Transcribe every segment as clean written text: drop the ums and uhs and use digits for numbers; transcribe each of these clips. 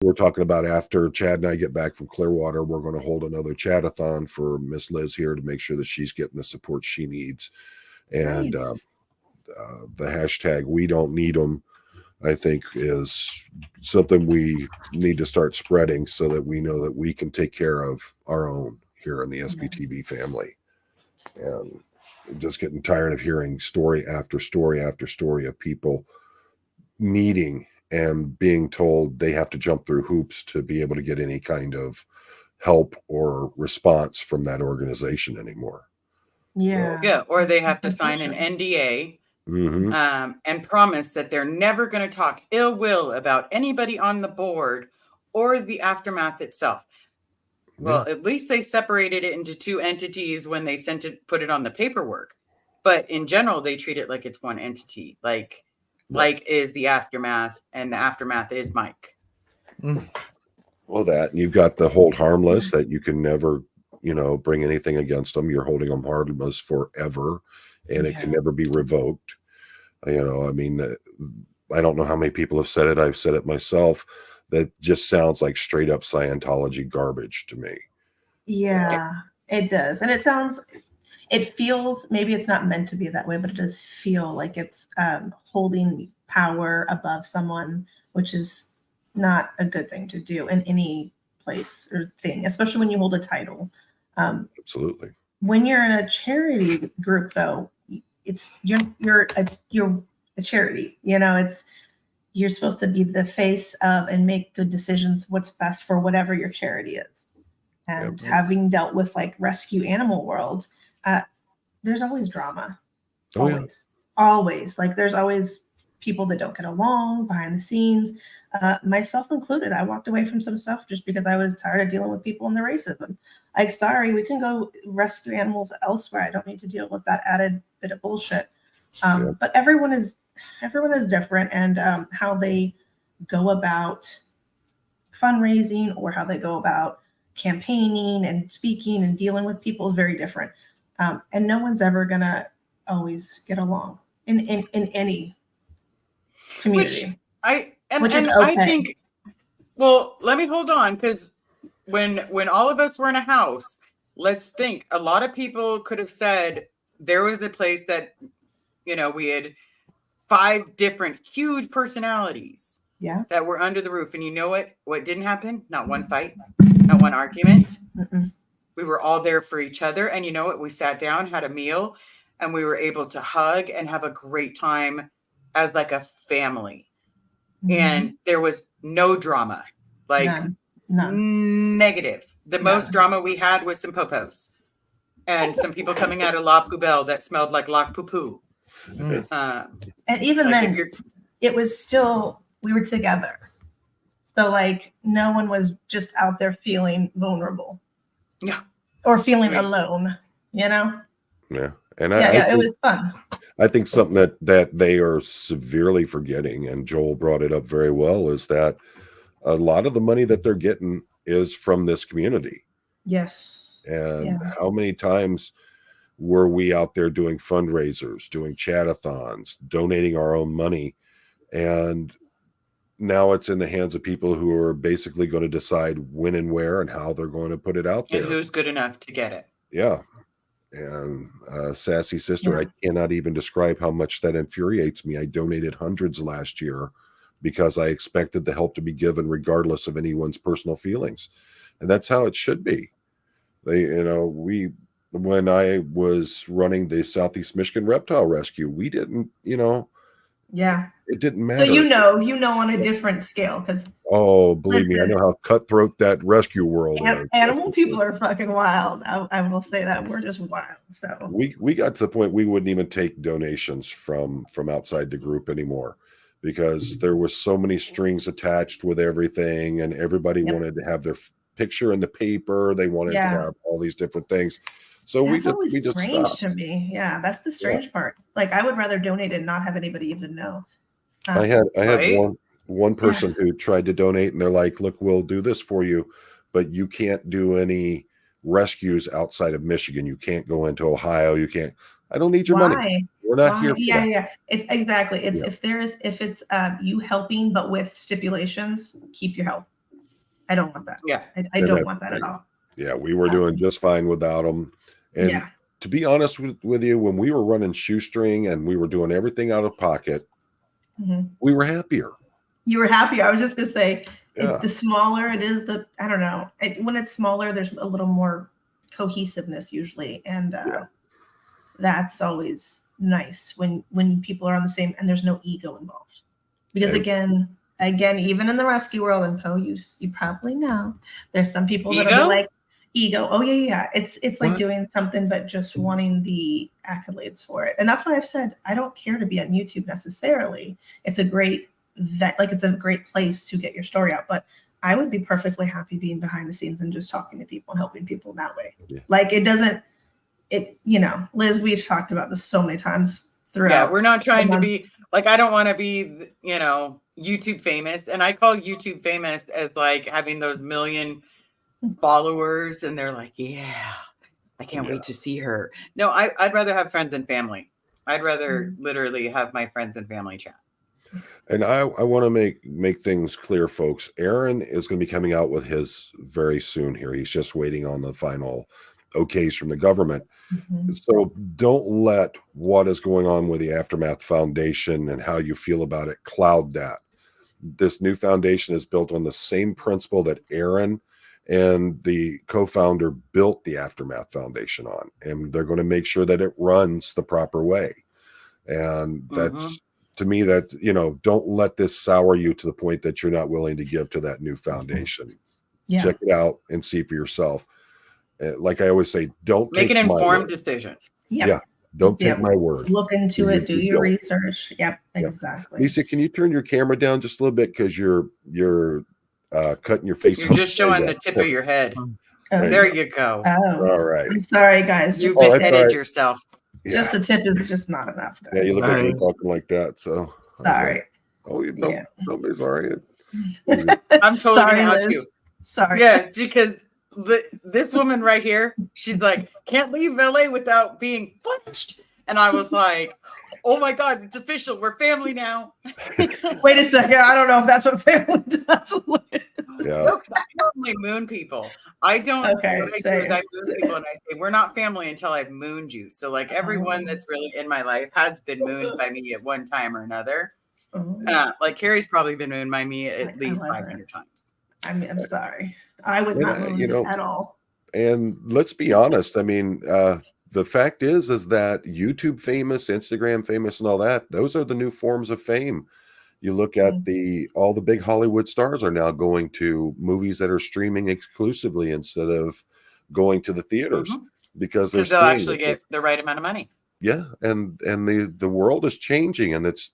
we're talking about after Chad and I get back from Clearwater, we're going to hold another Chadathon for Miss Liz here to make sure that she's getting the support she needs. And Nice. the hashtag "We Don't Need Them," I think, is something we need to start spreading so that we know that we can take care of our own here in the SBTV family. And I'm just getting tired of hearing story after story after story of people needing and being told they have to jump through hoops to be able to get any kind of help or response from that organization anymore. Yeah. Yeah, or they have to sign an NDA and promise that they're never going to talk ill will about anybody on the board or the aftermath itself. Well, at least they separated it into two entities when they put it on the paperwork. But in general, they treat it like it's one entity. Like is the aftermath, and the aftermath is Mike. Well, that, and you've got the hold harmless, that you can never, bring anything against them. You're holding them harmless forever, and it can never be revoked. I mean, I don't know how many people have said it. I've said it myself. That just sounds like straight up Scientology garbage to me. Yeah, it does. And it feels, maybe it's not meant to be that way, but it does feel like it's holding power above someone, which is not a good thing to do in any place or thing, especially when you hold a title. Absolutely. When you're in a charity group, though, it's you're a charity. You're supposed to be the face of and make good decisions, what's best for whatever your charity is. And having dealt with like rescue animal world, there's always drama. Always. Like there's always people that don't get along behind the scenes, myself included. I walked away from some stuff just because I was tired of dealing with people and the racism. Like, sorry, we can go rescue animals elsewhere. I don't need to deal with that added bit of bullshit. But everyone is different, and how they go about fundraising or how they go about campaigning and speaking and dealing with people is very different. And no one's ever gonna always get along in any community. I think, well, let me hold on, because when all of us were in a house, let's think, a lot of people could have said there was a place that, we had 5 different huge personalities that were under the roof. And you know what didn't happen? Not one fight, not one argument. We were all there for each other. And you know what? We sat down, had a meal, and we were able to hug and have a great time as like a family. And there was no drama, like none. Negative. The most drama we had was some popos and some people coming out of La Poubelle that smelled like La Poo-Poo. And even like then, it was still, we were together. So like no one was just out there feeling vulnerable. Yeah. Or feeling alone, Yeah. And it was fun. I think something that they are severely forgetting, and Joel brought it up very well, is that a lot of the money that they're getting is from this community. Yes. And how many times were we out there doing fundraisers, doing chatathons, donating our own money, and now it's in the hands of people who are basically going to decide when and where and how they're going to put it out there. And who's good enough to get it. Yeah. And Sassy Sister, I cannot even describe how much that infuriates me. I donated hundreds last year because I expected the help to be given regardless of anyone's personal feelings. And that's how it should be. When I was running the Southeast Michigan Reptile Rescue, we didn't, it didn't matter. So you know on a different scale, because believe me, I know how cutthroat that rescue world is. Animal people are fucking wild. I will say that we're just wild. So we got to the point we wouldn't even take donations from outside the group anymore, because there was so many strings attached with everything, and everybody wanted to have their picture in the paper. They wanted to have all these different things. So we just strange stopped. To me. Yeah, that's the strange part. Like, I would rather donate and not have anybody even know. I had one person who tried to donate, and they're like, "Look, we'll do this for you, but you can't do any rescues outside of Michigan. You can't go into Ohio. You can't. I don't need your money. We're not here for that." Yeah. It's exactly. It's if it's you helping, but with stipulations, keep your help. I don't want that. Yeah. I don't want that at all. Yeah, we were doing just fine without them. And Yeah. to be honest with you, when we were running shoestring and we were doing everything out of pocket, we were happier. You were happier. I was just gonna say, Yeah. the smaller it is, I don't know. When it's smaller, there's a little more cohesiveness usually, and that's always nice when people are on the same and there's no ego involved. Because again, even in the rescue world, and Poe, you probably know, there's some people that are like ego. Oh yeah. It's like doing something but just wanting the accolades for it. And that's why I've said I don't care to be on YouTube necessarily. It's a great it's a great place to get your story out. But I would be perfectly happy being behind the scenes and just talking to people and helping people that way. Yeah. Like Liz, we've talked about this so many times throughout. Yeah, we're not trying to be like, I don't want to be, YouTube famous. And I call YouTube famous as like having those million followers and they're like, yeah, I can't wait to see her. No, I'd rather have friends and family. I'd rather literally have my friends and family chat. And I want to make things clear, folks. Aaron is going to be coming out with his very soon here. He's just waiting on the final okays from the government. So don't let what is going on with the Aftermath Foundation and how you feel about it cloud that. This new foundation is built on the same principle that Aaron and the co-founder built the Aftermath Foundation on, and they're going to make sure that it runs the proper way. And that's to me, that don't let this sour you to the point that you're not willing to give to that new foundation. Check it out and see for yourself. Like I always say, don't make an informed decision. Yeah, don't take my word. Look into it. Do your research. Yep, exactly. Lisa, can you turn your camera down just a little bit because you're cutting your face? You're just showing the tip of your head. There you go. Oh, all right. I'm sorry, guys. You beheaded yourself. Yeah. Just the tip is just not enough, guys. Yeah, you look like you're talking like that. So sorry. Like, don't be sorry. I'm totally gonna out you. Sorry. Yeah, because this woman right here, she's like, can't leave LA without being flinched. And I was like, oh my God, it's official. We're family now. Wait a second. I don't know if that's what family does. Yeah. No, I normally moon people. I don't. Okay, what I do is I moon people and I say, we're not family until I've mooned you. So like everyone that's really in my life has been mooned by me at one time or another. Like Carrie's probably been mooned by me at least 500 times. I'm sorry. I was not mooned at all. And let's be honest. I mean, the fact is that YouTube famous, Instagram famous, and all that, those are the new forms of fame. You look at all the big Hollywood stars are now going to movies that are streaming exclusively instead of going to the theaters because they'll actually get the right amount of money. Yeah, and the world is changing, and it's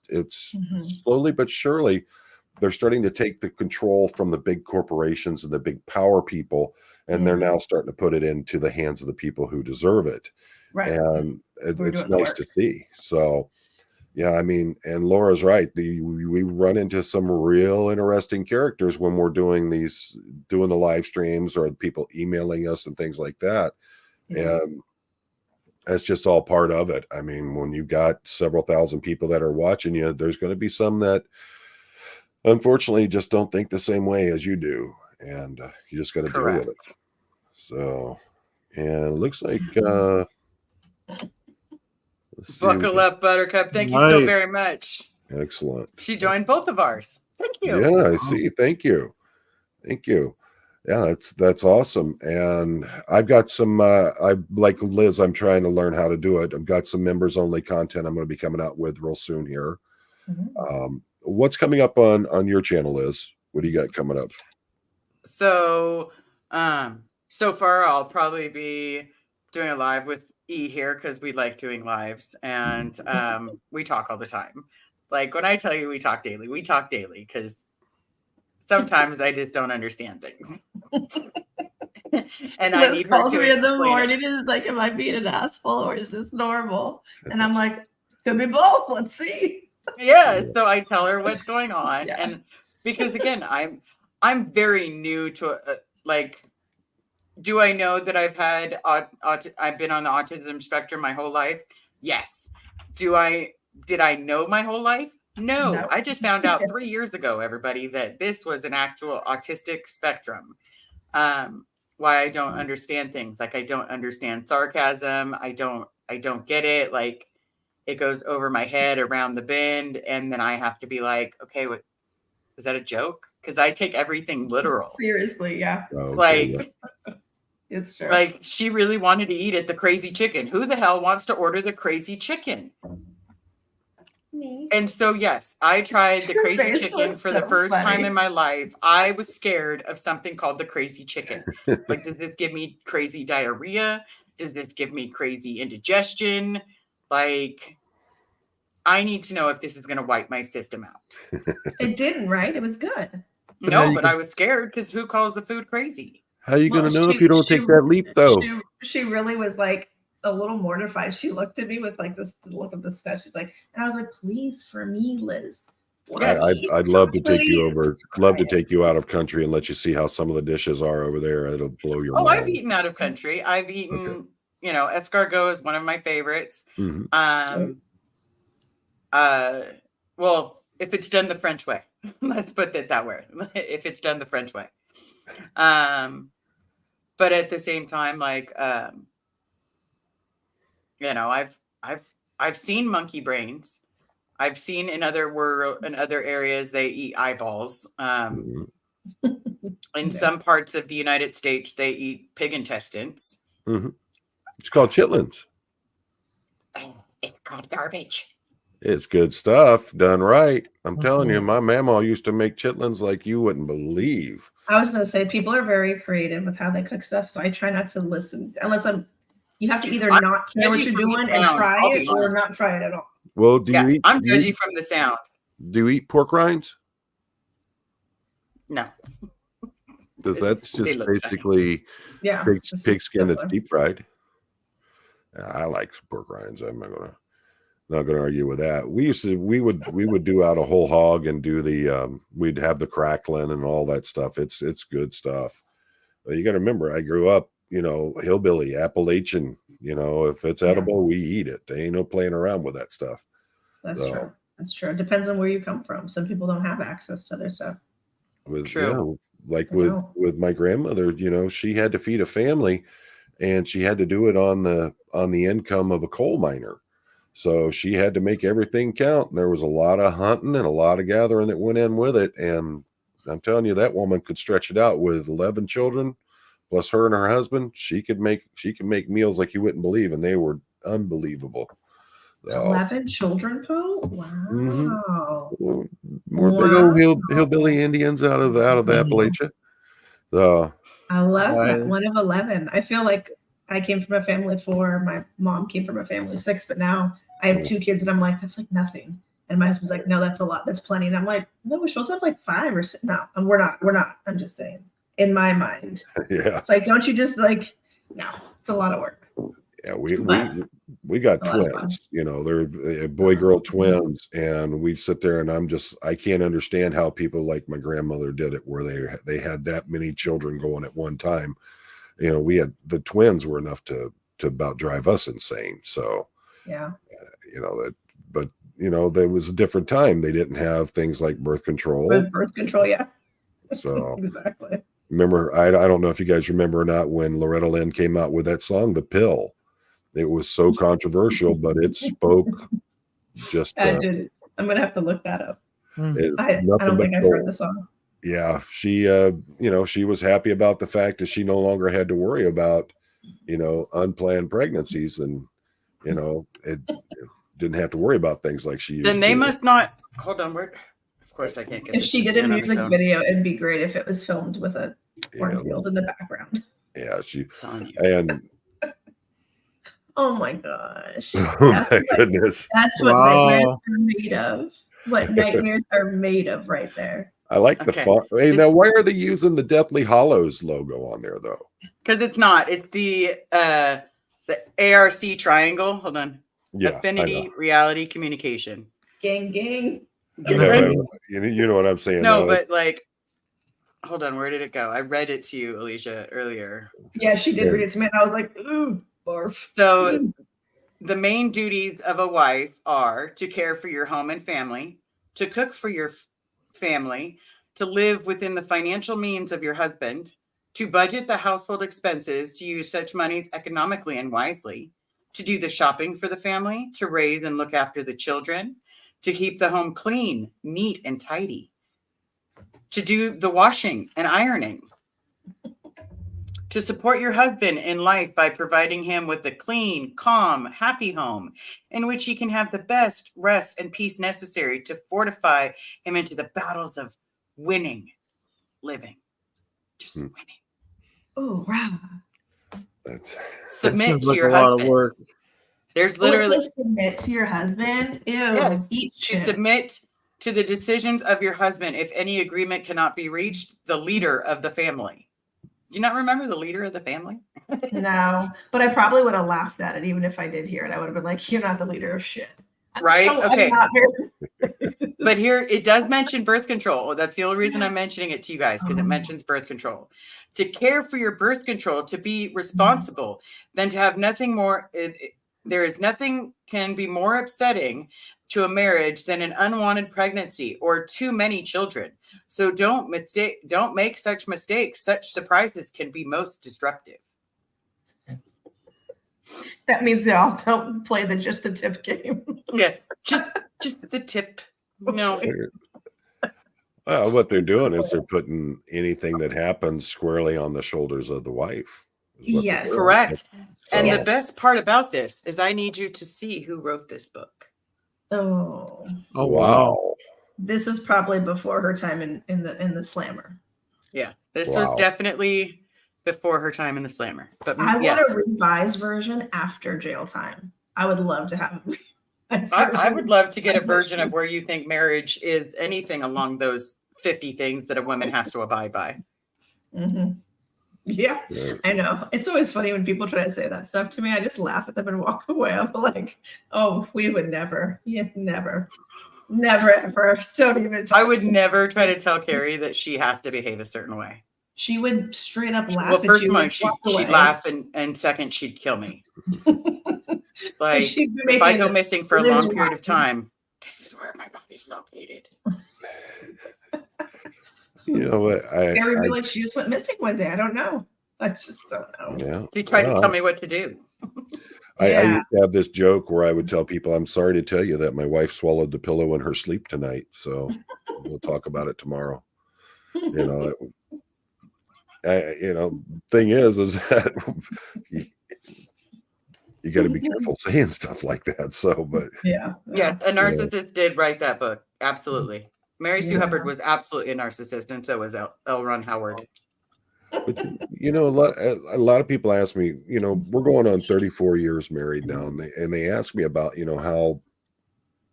slowly but surely they're starting to take the control from the big corporations and the big power people, and they're now starting to put it into the hands of the people who deserve it. Right. And it's nice to see. So, yeah, I mean, and Laura's right. We run into some real interesting characters when we're doing the live streams or people emailing us and things like that. And that's just all part of it. I mean, when you've got several thousand people that are watching you, there's going to be some that unfortunately just don't think the same way as you do. And you just got to deal with it. So, and it looks like, buckle up, Buttercup. Thank you so very much. Excellent. She joined both of ours. Thank you. Yeah, I see. Thank you. Yeah, that's awesome. And I've got some I like Liz, I'm trying to learn how to do it. I've got some members only content I'm going to be coming out with real soon here. What's coming up on your channel, Liz? What do you got coming up? So so far I'll probably be doing a live with E here because we like doing lives, and we talk all the time. Like when I tell you we talk daily because sometimes I just don't understand things. And I need her calls to me in the explain morning and is like, am I being an asshole or is this normal? And I'm like, could be both. Let's see. Yeah. So I tell her what's going on. And because again, I'm very new to like, do I know that I've had I've been on the autism spectrum my whole life? Yes. Did I know my whole life? No, No. I just found out 3 years ago, everybody, that this was an actual autistic spectrum. Why I don't understand things. Like I don't understand sarcasm. I don't get it. Like it goes over my head around the bend. And then I have to be like, okay, what is that a joke? Because I take everything literal. Seriously, yeah. Okay, Like It's true. like she really wanted to eat at the Crazy Chicken. Who the hell wants to order the Crazy Chicken? Me. And so, yes, I tried the Your Crazy face Chicken was for the so first time funny. in my life. I was scared of something called the Crazy Chicken. Like, does this give me crazy diarrhea? Does this give me crazy indigestion? Like, I need to know if this is going to wipe my system out. It didn't, right? It was good. But how No, you but gonna- I was scared because who calls the food crazy? how are you Well, going to know if she- you don't she- take that leap, though? She really was like a little mortified. She looked at me with like this look of disgust. She's like, and I was like, please, for me, Liz. I'd love to take you Please. over. Love to take you out of country and let you see how some of the dishes are over there. It'll blow your Oh, mind. I've eaten out of country. I've eaten, Okay. you know, escargot is one of my favorites. Mhm. Well, if it's done the French way, let's put it that way. If it's done the French way. But at the same time, like, you know, I've seen monkey brains. I've seen in other areas they eat eyeballs. Mhm. In some parts of the United States, they eat pig intestines. Mhm. It's called chitlins. It's called garbage. It's good stuff done right. I'm telling you, Mhm. my mama used to make chitlins like you wouldn't believe. I was gonna say people are very creative with how they cook stuff, so I try not to listen unless you have to either I'm not care what judgy you're from the doing and sound, try I'll be it or honest. not try it at all. Well, do Yeah, you eat? I'm do you judgy eat- from the sound. Do you eat pork rinds? No. Because It's- that's they just look funny. basically Yeah. pig skin that's similar. deep fried. I like pork rinds. I'm not gonna argue with that. We would do out a whole hog and do the we'd have the crackling and all that stuff. It's good stuff. But you got to remember, I grew up, you know, hillbilly Appalachian. You know, if it's Yeah. edible, we eat it. There ain't no playing around with that stuff. That's So- true. That's true. It depends on where you come from. Some people don't have access to their stuff. True. Like I with know. my grandmother, you know, she had to feed a family, and she had to do it on the income of a coal miner. So she had to make everything count. And there was a lot of hunting and a lot of gathering that went in with it. And I'm telling you, that woman could stretch it out with 11 children, plus her and her husband. She could make meals like you wouldn't believe, and they were unbelievable. So, 11 children, Poe? Wow. Mhm. more big old hillbilly Indians out of Appalachia. So I love that. Nice. One of 11. I feel like I came from a family of 4. My mom came from a family of 6, but now I have 2 kids and I'm like, that's like nothing. And my husband's like, no, that's a lot. That's plenty. And I'm like, no, we're supposed to have like 5 or 6. No, and we're not. I'm just saying. In my mind. yeah, It's like, don't you just like, no, it's a lot of work. yeah, But we got a lot of fun. twins. You know, they're boy girl twins, and we sit there, and I can't understand how people like my grandmother did it, where they had that many children going at one time. You know, the twins were enough to about drive us insane. So Yeah. you know that, but you know, there was a different time. They didn't have things like birth control. With birth control, yeah. So Exactly. remember, I don't know if you guys remember or not, when Loretta Lynn came out with that song, The Pill. It was so controversial, but it spoke just I did. I'm gonna have to look that up. it- I nothing don't but think I've gold. heard the song. Yeah, she you know, she was happy about the fact that she no longer had to worry about, you know, unplanned pregnancies, and you know, it didn't have to worry about things like she used Then they to. must not hold on. Where of course I can't get If this she to did a stand on its music own. video, it'd be great if it was filmed with a Yeah, cornfield in the background. yeah, she Telling you. and Oh my gosh. oh my goodness. That's what Wow. nightmares are made of. What nightmares are made of right there. I like the Okay. font. Hey, now why are they using the Deathly Hollows logo on there though? Because it's not. It's the ARC triangle. Hold on. Yeah, I know. Affinity Reality Communication. Gang, gang. You know what I'm saying. No, though. but like, hold on. Where did it go? I read it to you, Alicia, earlier. Yeah, she did read it to me, and I was like, ooh, barf. So the main duties of a wife are to care for your home and family, to cook for your family, to live within the financial means of your husband, to budget the household expenses, to use such monies economically and wisely, to do the shopping for the family, to raise and look after the children, to keep the home clean, neat, and tidy, to do the washing and ironing, to support your husband in life by providing him with a clean, calm, happy home in which he can have the best rest and peace necessary to fortify him into the battles of winning, living, just winning. Oh, wow. Submit to like your a lot of husband. work. There's literally submit to your husband. Ew. yes, Eat to shit. submit to the decisions of your husband. If any agreement cannot be reached, the leader of the family. Do you not remember the leader of the family? No, but I probably would have laughed at it even if I did hear it. I would have been like, "You're not the leader of shit." Right? So Okay. I'm not very- But here it does mention birth control. That's the only reason I'm mentioning it to you guys, because it mentions birth control. To care for your birth control, to be responsible, than to have nothing more. There is nothing can be more upsetting to a marriage than an unwanted pregnancy or too many children. So don't make such mistakes. Such surprises can be most disruptive. That means they all don't play just the tip game. Yeah, just the tip. No. Well, what they're doing is they're putting anything that happens squarely on the shoulders of the wife. is what they're Yes. doing. Correct. And So- the best part about this is I need you to see who wrote this book. Oh, Oh wow. this is probably before her time in the slammer. Yeah, this was Wow. definitely before her time in the slammer. But I yes, want a revised version after jail time. I would love to have a revised I version. would love to get a version of where you think marriage is anything along those 50 things that a woman has to abide by. Mhm. Yeah, Yeah. I know. It's always funny when people try to say that stuff to me. I just laugh at them and walk away. I'm like, oh, we would never. Yeah, never. Never, ever. Don't even talk I would to me. never try to tell Carrie that she has to behave a certain way. She would straight up laugh Well, at first you of all, and she'd walk away. laugh, and second, she'd kill me. Like, She'd be if I making go it- missing for a Liz long period of watching. time, this is where my body's located. You know what? Carrie would be like, she just went missing one day. I don't know. I just don't know. Yeah. She tried to Well, tell me what to do. I Yeah. used to have this joke where I would tell people, I'm sorry to tell you that my wife swallowed the pillow in her sleep tonight. So we'll talk about it tomorrow. You know, thing is that you got to be careful saying stuff like that. So, but Yeah. Yes, a narcissist did write that book. Absolutely. Mary Sue Yeah. Hubbard was absolutely a narcissist, and so was L. Ron Howard. you know, a lot of people ask me, you know, we're going on 34 years married now, and they ask me about, you know, how,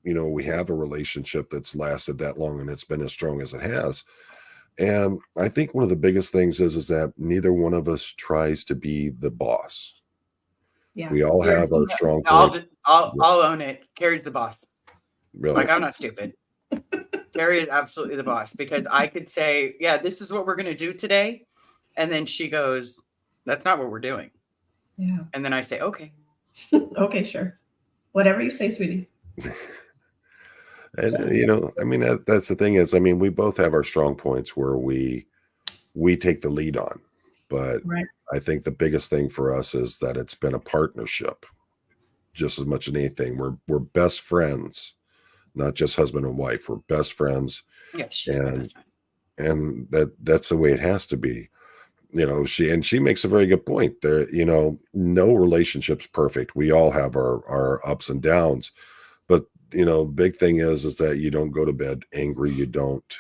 you know, we have a relationship that's lasted that long and it's been as strong as it has. And I think one of the biggest things is that neither one of us tries to be the boss. Yeah. We all have our strong points. I'll own it. Carrie's the boss. Really. Like, I'm not stupid. Carrie is absolutely the boss, because I could say, yeah, this is what we're going to do today. And then she goes, that's not what we're doing. Yeah. And then I say, okay. Okay, sure. Whatever you say, sweetie. And you know, I mean, that's the thing is, I mean, we both have our strong points where we take the lead on, but Right. I think the biggest thing for us is that it's been a partnership just as much as anything. We're best friends, not just husband and wife. We're best friends, Yeah, she's my And- best friend. and that's the way it has to be. You know, she makes a very good point there. You know, no relationship's perfect. We all have our ups and downs, but you know, big thing is that you don't go to bed angry. You don't,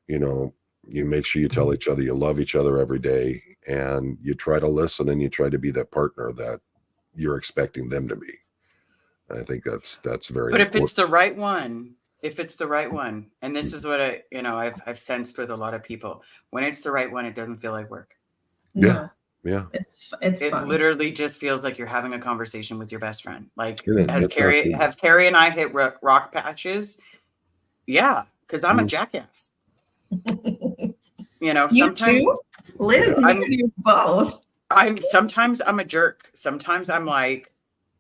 you know, you make sure you tell each other you love each other every day, and you try to listen, and you try to be that partner that you're expecting them to be. I think that's very But if important. it's the right one, and this is what I've sensed with a lot of people, when it's the right one, it doesn't feel like work. Yeah. No, Yeah. it's It fun. literally just feels like you're having a conversation with your best friend. Like, Yeah, that's absolutely. have Carrie and I hit rock patches? Yeah, because I'm a jackass. You know, You sometimes too? Liz, I'm- you both. sometimes I'm a jerk. Sometimes I'm like,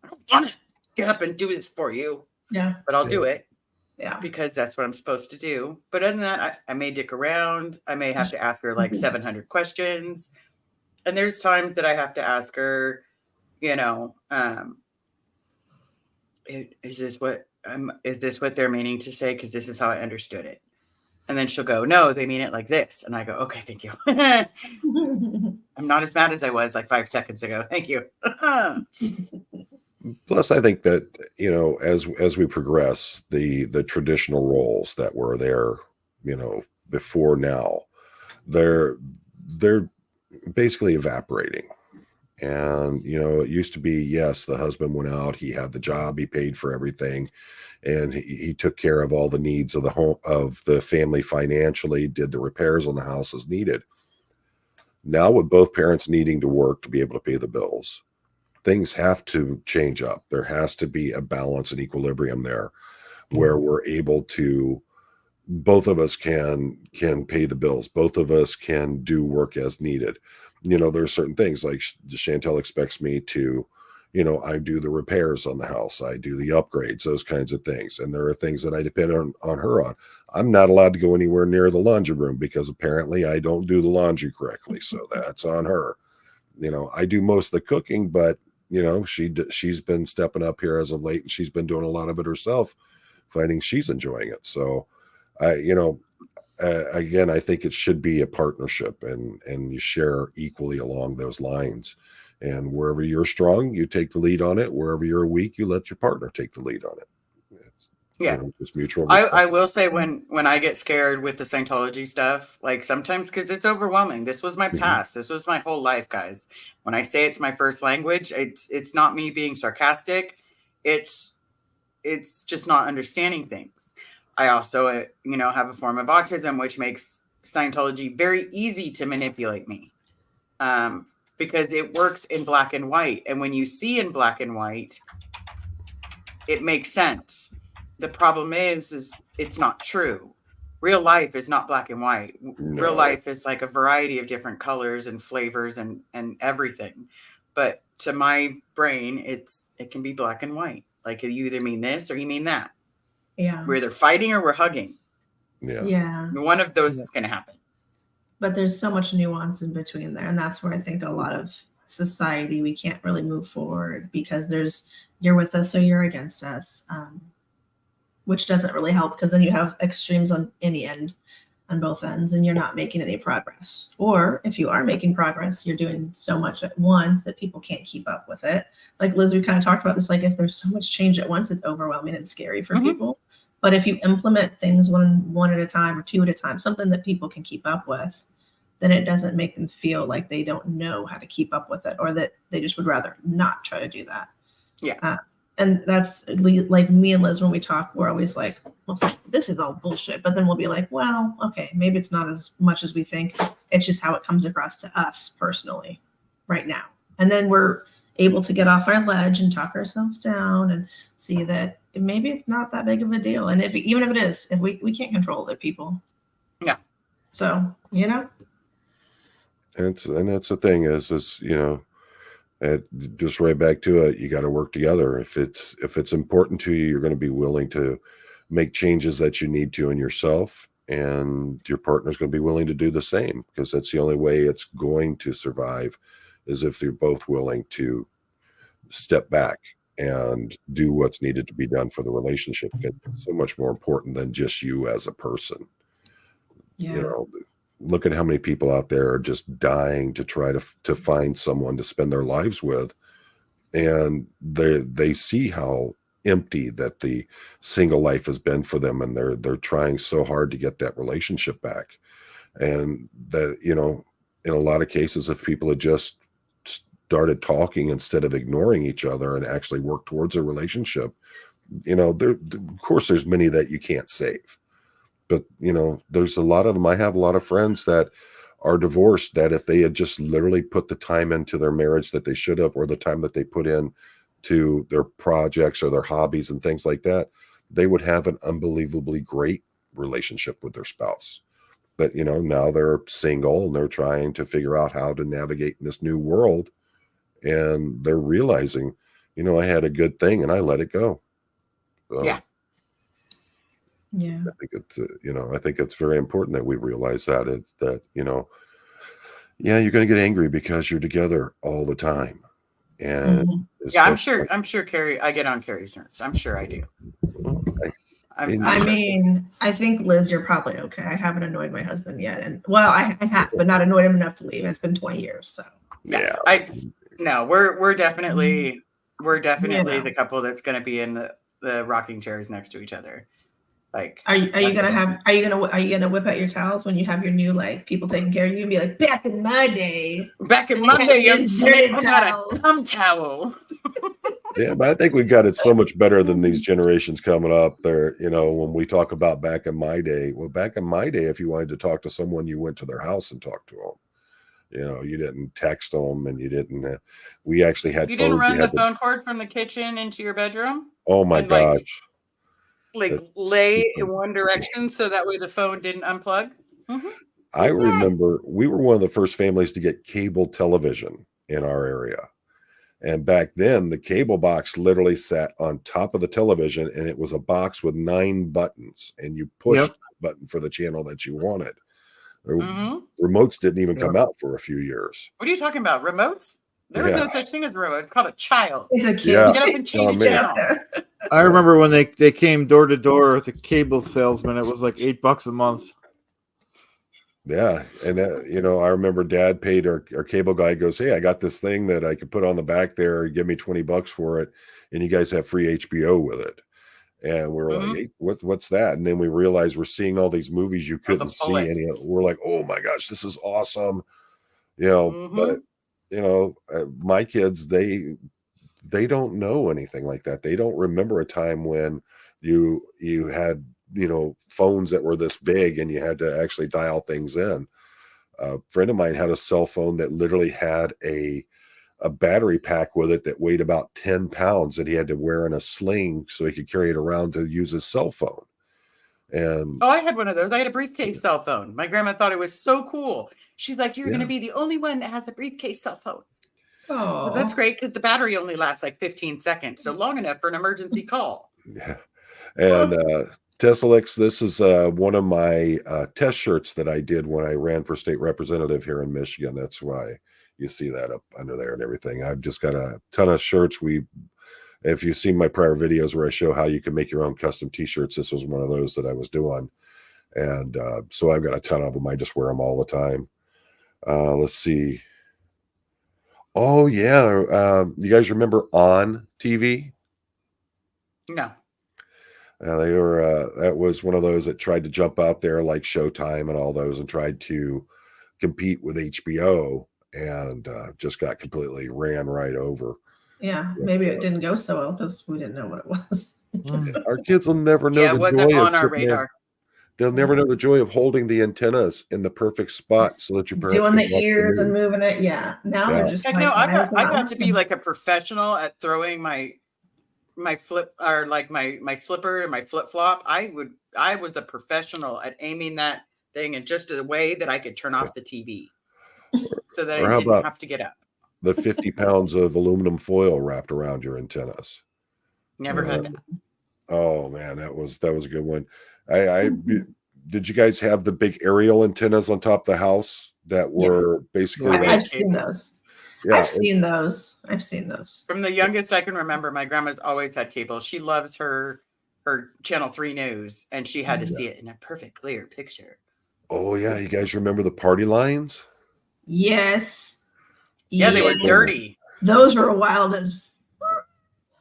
I don't want to get up and do this for you, Yeah. but I'll do it. Yeah. because that's what I'm supposed to do. But other than that, I may dick around. I may have to ask her like 700 questions. And there's times that I have to ask her, you know, is this what they're meaning to say? Because this is how I understood it. And then she'll go, no, they mean it like this. And I go, okay, thank you. I'm not as mad as I was like 5 seconds ago. Thank you. Plus, I think that, you know, as we progress, the traditional roles that were there, you know, before now, they're basically evaporating. And, you know, it used to be, yes, the husband went out, he had the job, he paid for everything, and he took care of all the needs of the home, of the family financially, did the repairs on the house as needed. Now, with both parents needing to work to be able to pay the bills, things have to change up. There has to be a balance and equilibrium there where we're able to, both of us can pay the bills. Both of us can do work as needed. You know, there's certain things like Chantel expects me to, you know, I do the repairs on the house. I do the upgrades, those kinds of things. And there are things that I depend on her on. I'm not allowed to go anywhere near the laundry room because apparently I don't do the laundry correctly. So that's on her. You know, I do most of the cooking, but you know, she's been stepping up here as of late, and she's been doing a lot of it herself, finding she's enjoying it. So you know, again, I think it should be a partnership, and you share equally along those lines. And wherever you're strong, you take the lead on it. Wherever you're weak, you let your partner take the lead on it. It's, yeah, you know, just mutual respect. I will say when I get scared with the Scientology stuff, like sometimes because it's overwhelming. This was my past. This was my whole life, guys. When I say it's my first language, it's not me being sarcastic. It's just not understanding things. I also, you know, have a form of autism, which makes Scientology very easy to manipulate me, because it works in black and white. And when you see in black and white, it makes sense. The problem is it's not true. Real life is not black and white. No. Real life is like a variety of different colors and flavors and everything. But to my brain, it can be black and white. Like you either mean this or you mean that. Yeah. We're either fighting or we're hugging. Yeah. Yeah. One of those is going to happen. But there's so much nuance in between there. And that's where I think a lot of society, we can't really move forward because you're with us or you're against us, which doesn't really help because then you have extremes on any end, on both ends, and you're not making any progress. Or if you are making progress, you're doing so much at once that people can't keep up with it. Like Liz, we kind of talked about this, like if there's so much change at once, it's overwhelming and scary for people. But if you implement things one at a time or two at a time, something that people can keep up with, then it doesn't make them feel like they don't know how to keep up with it, or that they just would rather not try to do that. Yeah. And that's like me and Liz, when we talk, we're always like, well, this is all bullshit. But then we'll be like, well, okay, maybe it's not as much as we think. It's just how it comes across to us personally right now. And then we're able to get off our ledge and talk ourselves down and see that maybe it's not that big of a deal. And even if it is, if we can't control other people. Yeah. So, you know. And that's the thing is, you know, just right back to it, you got to work together. If it's important to you, you're going to be willing to make changes that you need to in yourself, and your partner's going to be willing to do the same, because that's the only way it's going to survive, is if they're both willing to step back and do what's needed to be done for the relationship. It's so much more important than just you as a person. Yeah. You know, look at how many people out there are just dying to try to find someone to spend their lives with. And they see how empty that the single life has been for them. And they're trying so hard to get that relationship back. And that, you know, in a lot of cases, if people had just started talking instead of ignoring each other and actually work towards a relationship, you know, of course there's many that you can't save. But, you know, there's a lot of them. I have a lot of friends that are divorced that if they had just literally put the time into their marriage that they should have, or the time that they put in to their projects or their hobbies and things like that, they would have an unbelievably great relationship with their spouse. But, you know, now they're single and they're trying to figure out how to navigate in this new world. And they're realizing, you know, I had a good thing and I let it go. So. Yeah. Yeah. I think it's, I think it's very important that we realize that it's that, yeah, you're going to get angry because you're together all the time. And Mhm. Yeah, I'm sure Carrie, I get on Carrie's nerves. I'm sure I do. I mean, I think, Liz, you're probably okay. I haven't annoyed my husband yet. And well, I have, but not annoyed him enough to leave. It's been 20 years. So yeah. No, we're definitely the couple that's going to be in the rocking chairs next to each other. Like, are you gonna whip out your towels when you have your new people taking care of you and be like, back in my day, young Senate, I got a thumb towel. Yeah, but I think we've got it so much better than these generations coming up there. When we talk about back in my day, if you wanted to talk to someone, you went to their house and talked to them. You didn't text them, and you didn't. We actually had. You didn't run the phone cord from the kitchen into your bedroom. Oh my gosh! Lay in one direction so that way the phone didn't unplug. Mm-hmm. I remember we were one of the first families to get cable television in our area. And back then, the cable box literally sat on top of the television, and it was a box with 9 buttons, and you pushed the button for the channel that you wanted. Remotes didn't even come out for a few years. What are you talking about? Remotes? There was no such thing as a remote. It's called a child. It's a kid. Yeah. Get up and change the channel. I remember when they came door to door with a cable salesman. It was like $8 a month. Yeah, and I remember Dad paid our cable guy. Goes, hey, I got this thing that I could put on the back there. Give me $20 for it, and you guys have free HBO with it. And we're like, hey, what's that? And then we realized we're seeing all these movies you couldn't see any. We're like, oh my gosh, this is awesome. But my kids, they don't know anything like that. They don't remember a time when you had phones that were this big and you had to actually dial things in. A friend of mine had a cell phone that literally had a battery pack with it that weighed about 10 pounds that he had to wear in a sling so he could carry it around to use his cell phone. And I had one of those. I had a briefcase cell phone. My grandma thought it was so cool. She's like, you're going to be the only one that has a briefcase cell phone. Oh, well, that's great because the battery only lasts like 15 seconds. So long enough for an emergency call. Yeah. And Tessalix, this is one of my test shirts that I did when I ran for state representative here in Michigan. That's why you see that up under there and everything. I've just got a ton of shirts. If you've seen my prior videos where I show how you can make your own custom t-shirts, this was one of those that I was doing. And so I've got a ton of them. I just wear them all the time. Let's see. Oh, yeah. You guys remember On TV? No. They were. That was one of those that tried to jump out there like Showtime and all those and tried to compete with HBO and just got completely ran right over. Yeah, maybe it didn't go so well because we didn't know what it was. Our kids will never know the joy on our radar. They'll never know the joy of holding the antennas in the perfect spot so that your parents doing the ears and moving it. Yeah. Now they're just no, I got to be like a professional at throwing my flip or like my slipper and my flip flop. I was a professional at aiming that thing in just a way that I could turn off the TV so that I didn't have to get up. The 50 pounds of aluminum foil wrapped around your antennas. Never had that. Oh man, that was a good one. Did you guys have the big aerial antennas on top of the house that were basically? I've seen those. Yeah, I've seen those. From the youngest I can remember, my grandma's always had cable. She loves her Channel 3 news, and she had to see it in a perfect clear picture. Oh yeah, you guys remember the party lines? Yes. Yeah, they were dirty. Those were wild as.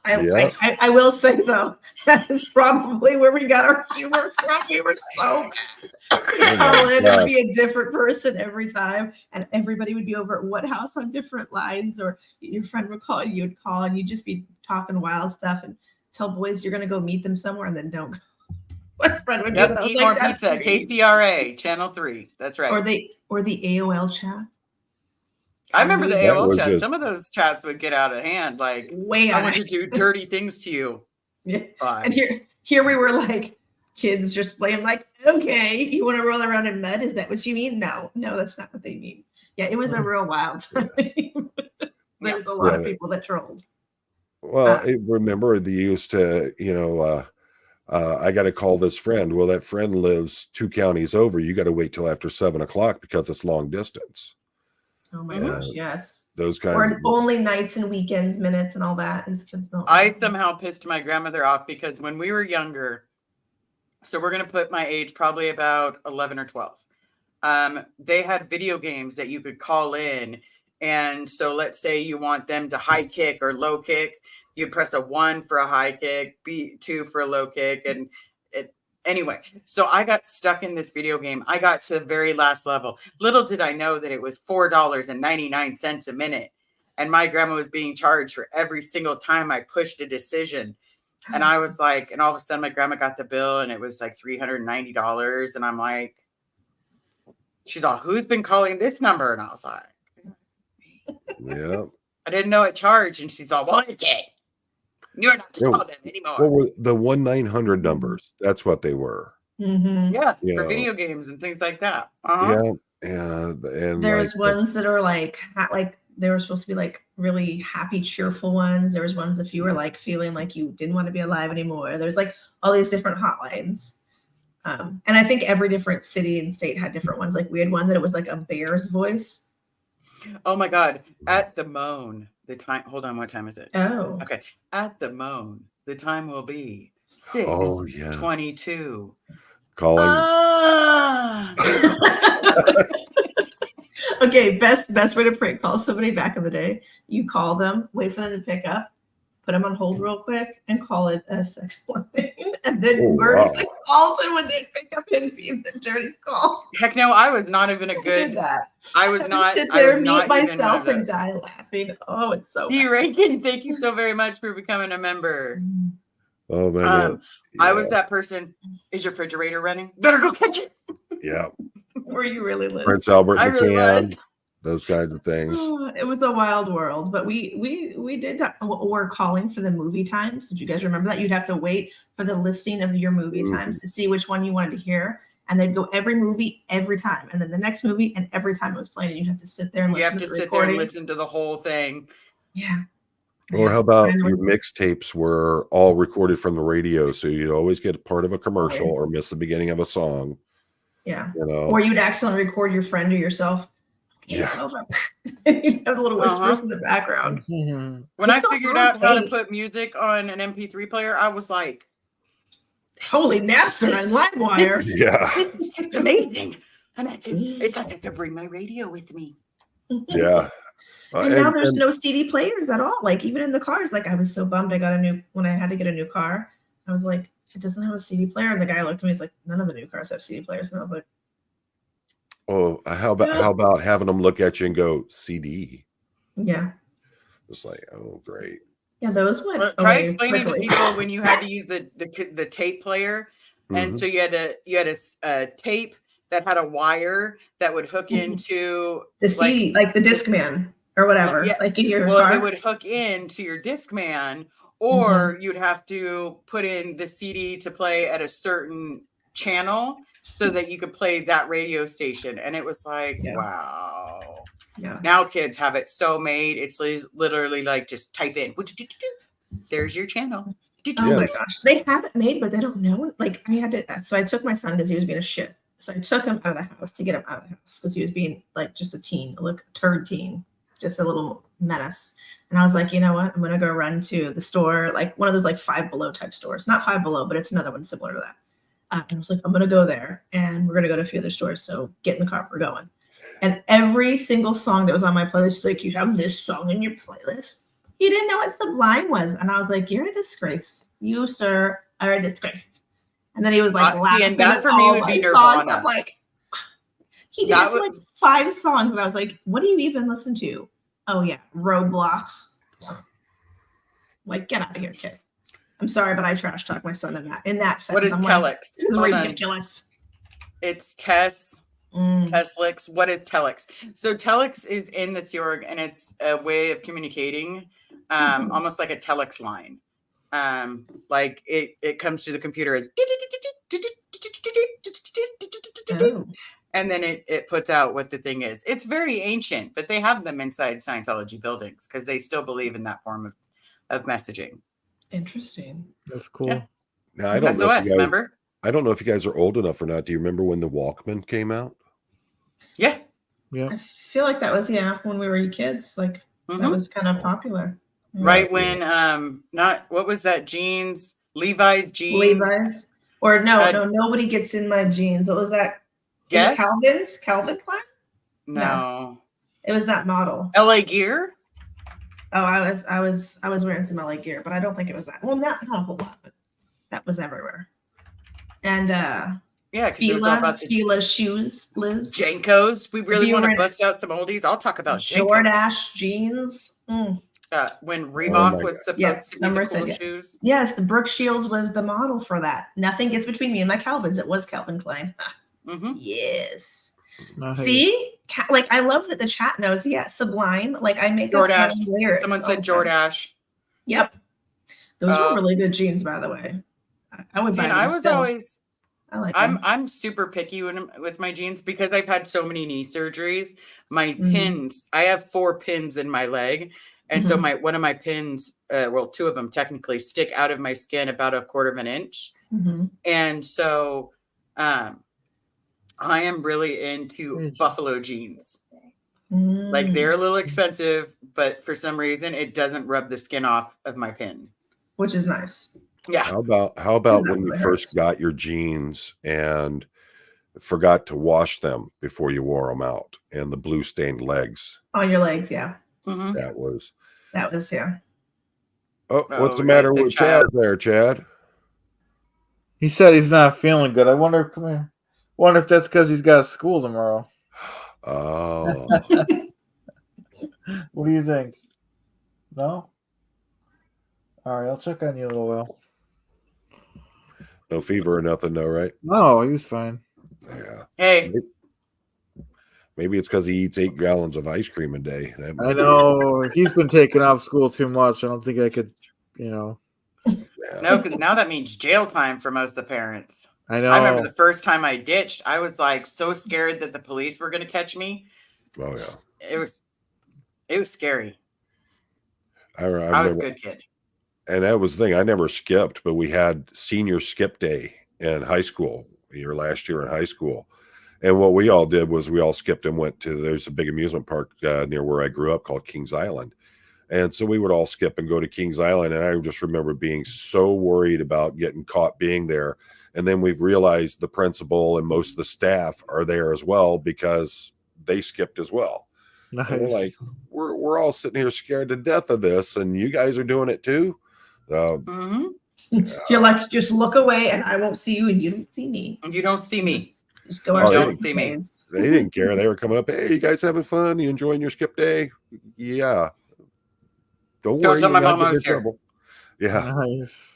I will say though, that is probably where we got our humor from. We were so mad. Call in and be a different person every time, and everybody would be over at what house on different lines, or your friend would call, you'd call, and you'd just be talking wild stuff and tell boys you're gonna go meet them somewhere, and then don't go. My friend would do that. Eat more pizza. KCRA Channel 3. That's right. Or the AOL chat. I remember the AOL chat. Some of those chats would get out of hand. Like, way I want to do dirty things to you. Yeah. And here we were like kids just playing like, okay, you want to roll around in mud? Is that what you mean? No, that's not what they mean. Yeah, it was a real wild time. There's a lot of people that trolled. Well, remember they used to, I got to call this friend. Well, that friend lives 2 counties over. You got to wait till after 7 o'clock because it's long distance. Oh my Mhm. gosh, yes. Those kinds Or only nights and weekends, minutes, and all that. These kids don't. I somehow pissed my grandmother off because when we were younger, so we're going to put my age probably about 11 or 12. They had video games that you could call in. And so let's say you want them to high kick or low kick. You press a 1 for a high kick, 2 for a low kick. And anyway, so I got stuck in this video game. I got to the very last level. Little did I know that it was $4.99 a minute. And my grandma was being charged for every single time I pushed a decision. And I was like, and all of a sudden my grandma got the bill and it was like $390. And I'm like, she's all, who's been calling this number? And I was like, Yeah. I didn't know it charged. And she's all, well, it did. You're not to call them anymore. What were the 1-900 numbers? That's what they were. Mm-hmm. Yeah, You for know. video games and things like that. Uh-huh. Yeah. And There's like, ones that are like they were supposed to be like really happy, cheerful ones. There was ones if you were like feeling like you didn't want to be alive anymore. There's like all these different hotlines. And I think every different city and state had different ones. Like we had one that it was like a bear's voice. Oh my God. At the moan, the time, hold on, what time is it? Oh. Okay. At the moan, the time will be 6:22. calling. Ah. Okay, best way to prank call somebody back in the day. You call them, wait for them to pick up, put them on hold real quick, and call it a sex line. And then emergency calls, and when they pick up, it'd be the dirty call. Heck no, I was not even a I good. did that. I was not. Sit there, I was mute not even one myself, of and those. die laughing. Oh, it's so. D. Rankin, thank you so very much for becoming a member. Oh man. I was that person. Is your refrigerator running? Better go catch it. Yeah. Were you really lit? Prince Albert I really McCann, was. those kinds of things. Oh, it was a wild world, but we did or calling for the movie times. Did you guys remember that? You'd have to wait for the listing of your movie times to see which one you wanted to hear, and they'd go every movie every time, and then the next movie, and every time it was playing, and you'd have to sit there and You listen have to to the sit there and recording. listen to the whole thing. Yeah. Or how about And your mixtapes were all recorded from the radio, so you'd always get part of a commercial Always. or miss the beginning of a song. Yeah. You know. Or you'd accidentally record your friend or yourself. Okay, it's over. You'd have little whispers in the background. Mm-hmm. When I It's so figured out how to taste. put music on an MP3 player, I was like, Holy Napster and LimeWire. Yeah. this is just amazing. And it's like I could bring my radio with me. Yeah. And now there's no CD players at all. Like even in the cars, like I was so bummed. When I had to get a new car, I was like, it doesn't have a CD player. And the guy looked at me, he's like, none of the new cars have CD players. And I was like, Oh, how about having them look at you and go CD? yeah. It's like, oh, great. Yeah, those went. Well, try away explaining quickly. to people when you had to use the tape player, and so you had a tape that had a wire that would hook into the CD, like the Discman or whatever. Yeah. Like in your well, car. it would hook into your Discman, or you'd have to put in the CD to play at a certain channel so that you could play that radio station. And it was like, wow. Yeah. Now kids have it so made. It's literally like just type in. There's your channel. Oh my gosh. They have it made, but they don't know. Like I had to. So I took my son because he was being a shit. So I took him out of the house to get him out of the house because he was being like just a teen, like turd teen, just a little menace. And I was like, you know what? I'm going to go run to the store, like one of those like Five Below type stores. Not Five Below, but it's another one similar to that. And I was like, I'm going to go there and we're going to go to a few other stores. So get in the car, we're going. And every single song that was on my playlist, like, you have this song in your playlist. He didn't know what Sublime was. And I was like, you're a disgrace. You, sir, are a disgrace. And then he was like, laughing. And that at for me all would my be songs. Nirvana. I'm like, he did it to like 5 songs. And I was like, what do you even listen to? Oh, yeah, Roadblocks. Like, get out of here, kid. I'm sorry, but I trash talk my son in that sense. What is Telex? Like, this is ridiculous. It's Teslix. What is Telex? So Telex is in the Tsorg, and it's a way of communicating, almost like a Telex line. Like it comes to the computer as and then it puts out what the thing is. It's very ancient, but they have them inside Scientology buildings because they still believe in that form of messaging. Interesting. That's cool. Yeah. Now I don't know if SOS, you guys, remember? I don't know if you guys are old enough or not. Do you remember when the Walkman came out? Yeah. Yeah. I feel like that was when we were kids. Like that was kind of popular. Yeah. Right when not what was that jeans? Levi's jeans. Levi's. Or no, nobody gets in my jeans. What was that? Yes. Calvin Klein? No. It was that model. LA Gear? Oh, I was wearing some LA Gear, but I don't think it was that. Well, not a whole lot, but that was everywhere. And yeah, because it was all about the Fila's shoes, Liz. Jenkos. We really want to bust out some oldies. I'll talk about Jordache jeans. When Reebok was supposed to be the cool shoes. Yes, the Brooke Shields was the model for that. Nothing gets between me and my Calvins. It was Calvin Klein. Yes. Nice. See, like I love that the chat knows. Yeah, Sublime. Like I make Jordache. Someone said Jordache. Yep, those were really good jeans, by the way. I would buy them. I was still. always. I like. I'm super picky with my jeans because I've had so many knee surgeries. My pins. I have 4 pins in my leg, and so one of my pins, well, 2 of them technically stick out of my skin about 1/4 of an inch, and so. I am really into buffalo jeans. Like they're a little expensive, but for some reason it doesn't rub the skin off of my pin. Which is nice. Yeah. How about when you first got your jeans and forgot to wash them before you wore them out, and the blue stained legs on your legs? Yeah. That was yeah. Oh, what's the matter with Chad there, Chad? He said he's not feeling good. I wonder if that's because he's got school tomorrow. Oh. What do you think? No? All right, I'll check on you in a little while. No fever or nothing, though, right? No, he was fine. Yeah. Hey. Maybe it's because he eats 8 gallons of ice cream a day. I know. He's been taking off school too much. I don't think I could, No, because now that means jail time for most of the parents. I know. I remember the first time I ditched, I was like so scared that the police were going to catch me. Oh yeah, it was scary. I was a good kid, and that was the thing. I never skipped, but we had senior skip day in high school. Last year in high school, and what we all did was we all skipped and went to. There's a big amusement park near where I grew up called Kings Island, and so we would all skip and go to Kings Island. And I just remember being so worried about getting caught being there. And then we've realized the principal and most of the staff are there as well because they skipped as well. Nice. And we're like, we're all sitting here scared to death of this, and you guys are doing it too. You're like, just look away, and I won't see you, and you don't see me. You don't see me. Just go. Don't see me. They didn't care. They were coming up. Hey, you guys having fun? You enjoying your skip day? Yeah. Don't worry. Tell my mom I was here. Yeah. Nice.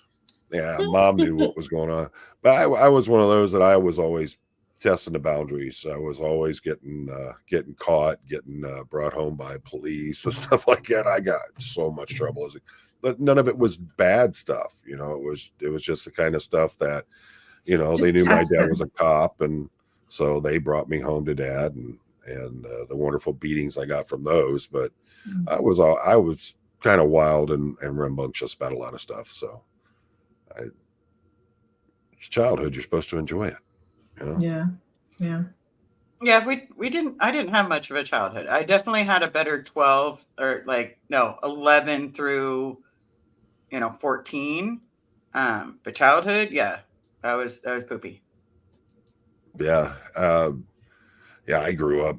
Yeah, mom knew what was going on, but I was one of those that I was always testing the boundaries. I was always getting caught, getting brought home by police and stuff like that. I got so much trouble but none of it was bad stuff. It was just the kind of stuff that, they knew my dad was a cop, and so they brought me home to dad, and the wonderful beatings I got from those. But I was kind of wild and rambunctious about a lot of stuff. So. It's childhood. You're supposed to enjoy it. Yeah. I didn't have much of a childhood. I definitely had a better 12 or 11 through 14. But childhood, yeah, that was poopy. Yeah. I grew up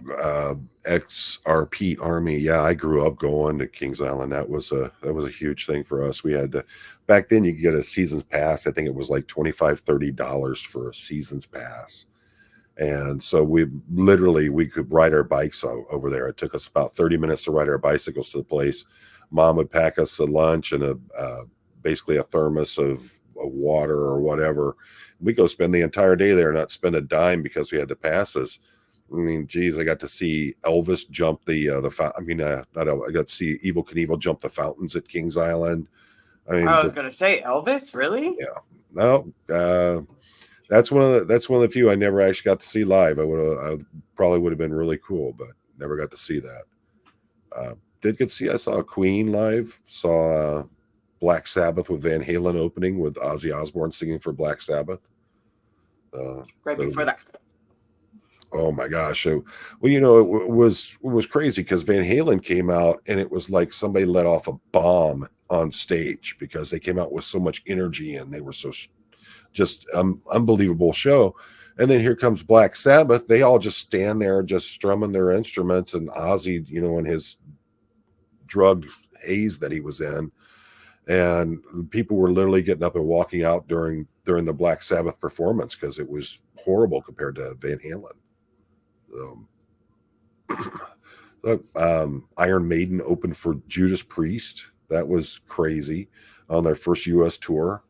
XRP Army. Yeah, I grew up going to Kings Island. That was a huge thing for us. We had back then you could get a season's pass. I think it was like $25-$30 for a season's pass. And so we could ride our bikes over there. It took us about 30 minutes to ride our bicycles to the place. Mom would pack us a lunch and basically a thermos of water or whatever. We go spend the entire day there, not spend a dime because we had the passes. I mean, geez, I got to see Elvis jump I got to see Evel Knievel jump the fountains at Kings Island. I mean, I was going to say Elvis, really? Yeah, no, that's one of the few I never actually got to see live. I probably would have been really cool, but never got to see that. I saw Queen live, saw Black Sabbath with Van Halen opening with Ozzy Osbourne singing for Black Sabbath. Right before that. Oh my gosh! So, well, it was crazy because Van Halen came out and it was like somebody let off a bomb on stage because they came out with so much energy and they were so just unbelievable show. And then here comes Black Sabbath. They all just stand there, just strumming their instruments, and Ozzy, in his drugged haze that he was in, and people were literally getting up and walking out during the Black Sabbath performance because it was horrible compared to Van Halen. Iron Maiden opened for Judas Priest. That was crazy on their first U.S. tour.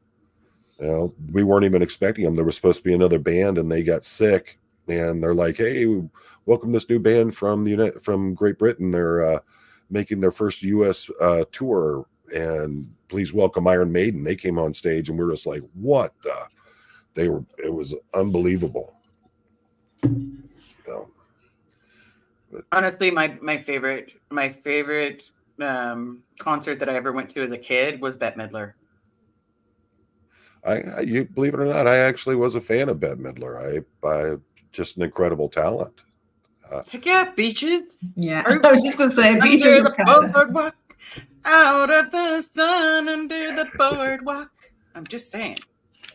We weren't even expecting them. There was supposed to be another band, and they got sick. And they're like, "Hey, welcome this new band from Great Britain. They're making their first U.S. Tour, and please welcome Iron Maiden." They came on stage, and we're just like, "What the?" It was unbelievable. Honestly, my favorite concert that I ever went to as a kid was Bette Midler. You believe it or not, I actually was a fan of Bette Midler. I just an incredible talent. Heck yeah, beaches. Yeah, I was just gonna say beaches Under is the kind of. boardwalk, out of the sun, under the boardwalk. I'm just saying,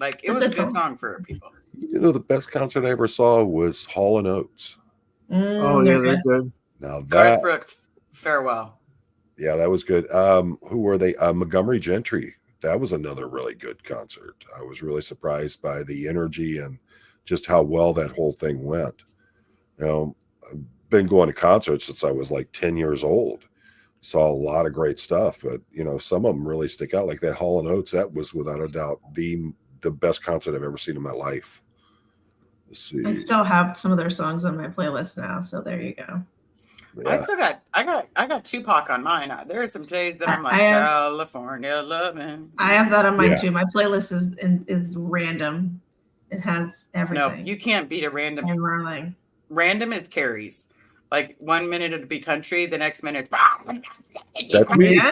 like it was a good song for people. The best concert I ever saw was Hall & Oates. Oh yeah, they're good. Now Garth Brooks, Farewell. Yeah, that was good. Who were they? Montgomery Gentry. That was another really good concert. I was really surprised by the energy and just how well that whole thing went. I've been going to concerts since I was like 10 years old. Saw a lot of great stuff, but some of them really stick out. Like that Hall & Oates, that was without a doubt the best concert I've ever seen in my life. Let's see. I still have some of their songs on my playlist now, so there you go. Yeah. I got Tupac on mine. There are some days that I'm like California loving. I have that on mine too. My playlist is random. It has everything. No, you can't beat a random. And Marling. Random is Carrie's. Like 1 minute it'll be country, the next minute it's That's me. Yeah.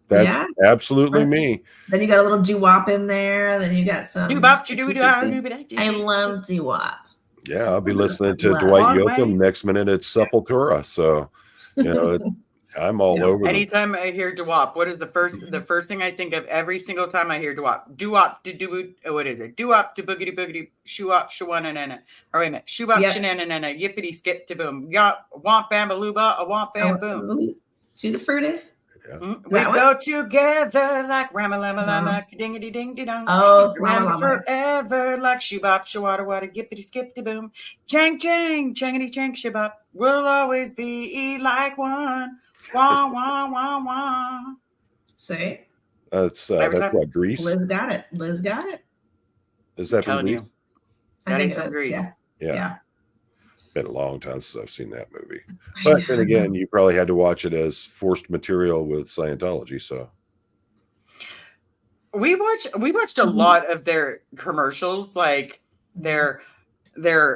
That's absolutely me. Then you got a little doo-wop in there. Then you got some. I love doo-wop. Yeah, I'll be listening to Dwight Yoakam. Next minute, it's Sepultura. So, I'm all over. Anytime I hear doo-wop, what is the first thing I think of every single time I hear doo-wop? Doo-wop, what is it? Doo-wop, to boogity boogity, shoo-wop, shoo-wa-na-na-na. Or wait a minute, shoo-wop, sha-na-na-na-na, yippity skip to boom, womp bam-a-looba, a womp bam boom. To the fruity. Yeah. We go together like Rama Lama Lama, dingity ding dong. Oh, Rama forever like shubop, shawada wada, gippity skip to boom. Chang chang, changity chang shibop. We'll always be like one. Wah, wah, wah, wah. Say. That's what, Grease? Liz got it. Is that from Grease? That is from Grease. Yeah. Been a long time since I've seen that movie. But then again, you probably had to watch it as forced material with Scientology. So we watched a lot of their commercials, like their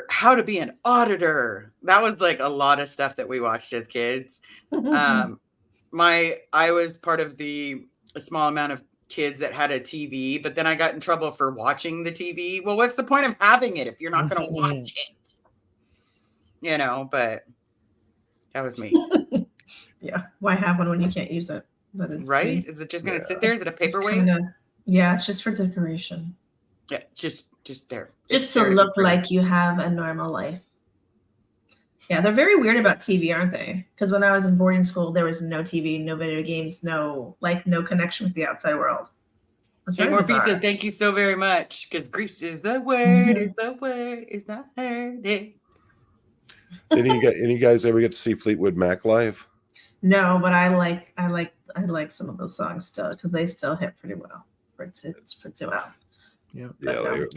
how to be an auditor. That was like a lot of stuff that we watched as kids. I was part of a small amount of kids that had a TV, but then I got in trouble for watching the TV. Well, what's the point of having it if you're not going to watch it? But that was me. Yeah. Why have one when you can't use it? That is right. Is it just going to sit there? Is it a paperweight? Yeah, it's just for decoration. Yeah, just there. Just to look like you have a normal life. Yeah, they're very weird about TV, aren't they? Because when I was in boarding school, there was no TV, no video games, no connection with the outside world. Hey, more pizza. Thank you so very much. Because Greece is the word, is the word, is the heard. Did any guys ever get to see Fleetwood Mac live? No, but I like some of those songs still because they still hit pretty well. It's pretty well. Yeah.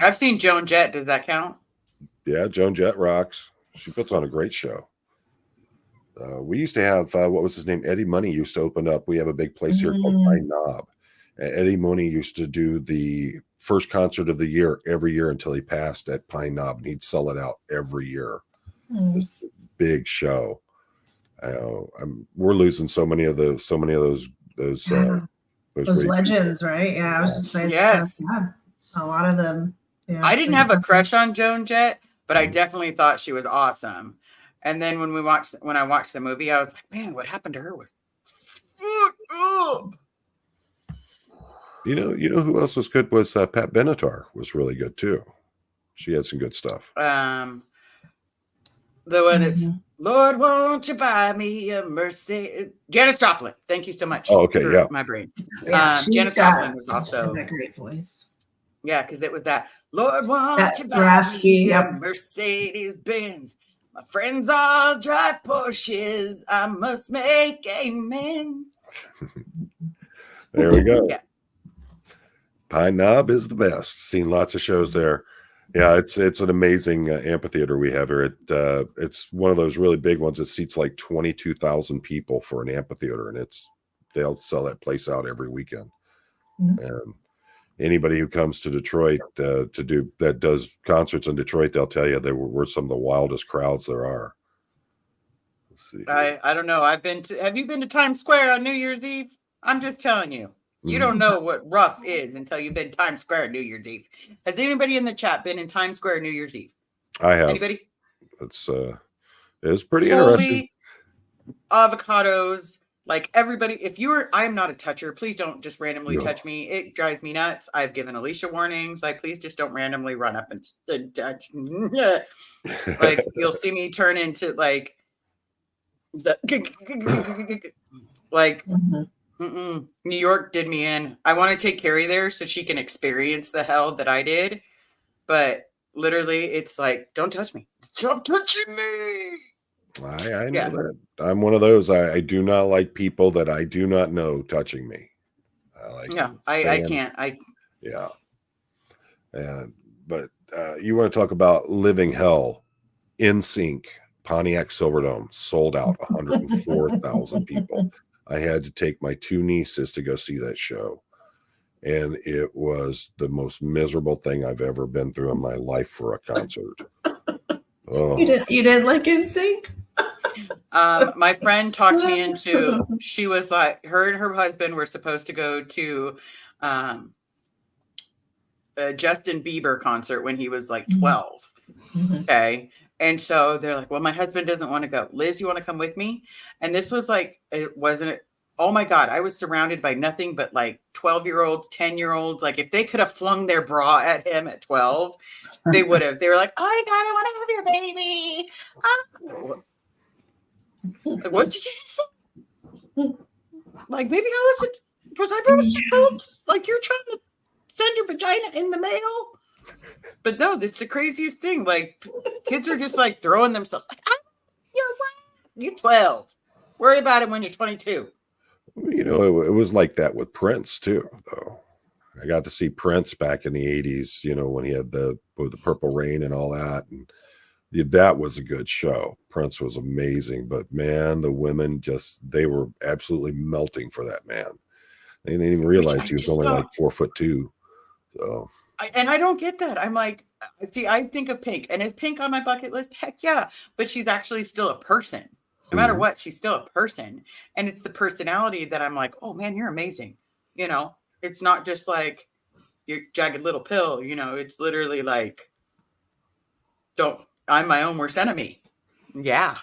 I've seen Joan Jett. Does that count? Yeah, Joan Jett rocks. She puts on a great show. We used to have what was his name? Eddie Money used to open up. We have a big place here called Pine Knob. Eddie Money used to do the first concert of the year every year until he passed at Pine Knob, and he'd sell it out every year. This big show. We're losing so many of those was Those pretty legends, right? Yeah, I was just saying, Yes. a lot of them. Yeah, I didn't have a crush on Joan Jett, but I Mhm. definitely thought she was awesome. And then when I watched the movie, I was like, man, what happened to her was You know who else was good was Pat Benatar was really good too. She had some good stuff. the one is Mhm. Lord, won't you buy me a Mercedes? Janis Joplin. Thank you so much Oh, okay, for yeah. my brain. Yeah, Janis Joplin was also a great voice. yeah, because it was that Lord, won't That you buy raspy, me a yep. Mercedes Benz? My friends all drive Porsches. I must make amends. There we go. Yeah. Pine Knob is the best. Seen lots of shows there. Yeah, it's an amazing amphitheater we have here. It's one of those really big ones. It seats like 22,000 people for an amphitheater, and they'll sell that place out every weekend. Mhm. And anybody who comes to Detroit does concerts in Detroit, they'll tell you we're some of the wildest crowds there are. Let's see. I don't know. Have you been to Times Square on New Year's Eve? I'm just telling you. You don't know what rough is until you've been Times Square New Year's Eve. Has anybody in the chat been in Times Square New Year's Eve? I have. Anybody? It's pretty interesting. Avocados. Like everybody, I am not a toucher. Please don't just randomly touch me. It drives me nuts. I've given Alicia warnings. Like, please just don't randomly run up and touch. Like, you'll see me turn into like the like. Mhm. New York did me in. I want to take Carrie there so she can experience the hell that I did. But literally, it's like, don't touch me. Stop touching me. I know that. I'm one of those. I do not like people that I do not know touching me. I can't. Yeah. But you want to talk about living hell? NSYNC, Pontiac Silverdome, sold out, 104,000 people. I had to take my two nieces to go see that show. And it was the most miserable thing I've ever been through in my life for a concert. Oh. You didn't like NSYNC? My friend talked me into, she was like, her and her husband were supposed to go to a Justin Bieber concert when he was like 12. Mm-hmm. Okay. And so they're like, well, my husband doesn't want to go. Liz, you want to come with me? And this was like, oh my God, I was surrounded by nothing but like 12-year-olds, 10-year-olds. Like if they could have flung their bra at him at 12, they would have. They were like, oh my God, I want to have your baby. Like, what did you say? Like, maybe was I really like you're trying to send your vagina in the mail? But no, it's the craziest thing. Like, kids are just like throwing themselves like, you're 12. Worry about it when you're 22. You know, it was like that with Prince too, though. I got to see Prince back in the 80s, you know, when he had the Purple Rain and all that. And that was a good show. Prince was amazing, but man, the women they were absolutely melting for that man. They didn't even realize he was only like 4'2". So. I don't get that. I'm like, see, I think of Pink, and is Pink on my bucket list? Heck yeah. But she's actually still a person. No matter what, she's still a person. And it's the personality that I'm like, oh man, you're amazing. You know, it's not just like your jagged little pill, you know, it's literally like, I'm my own worst enemy. Yeah.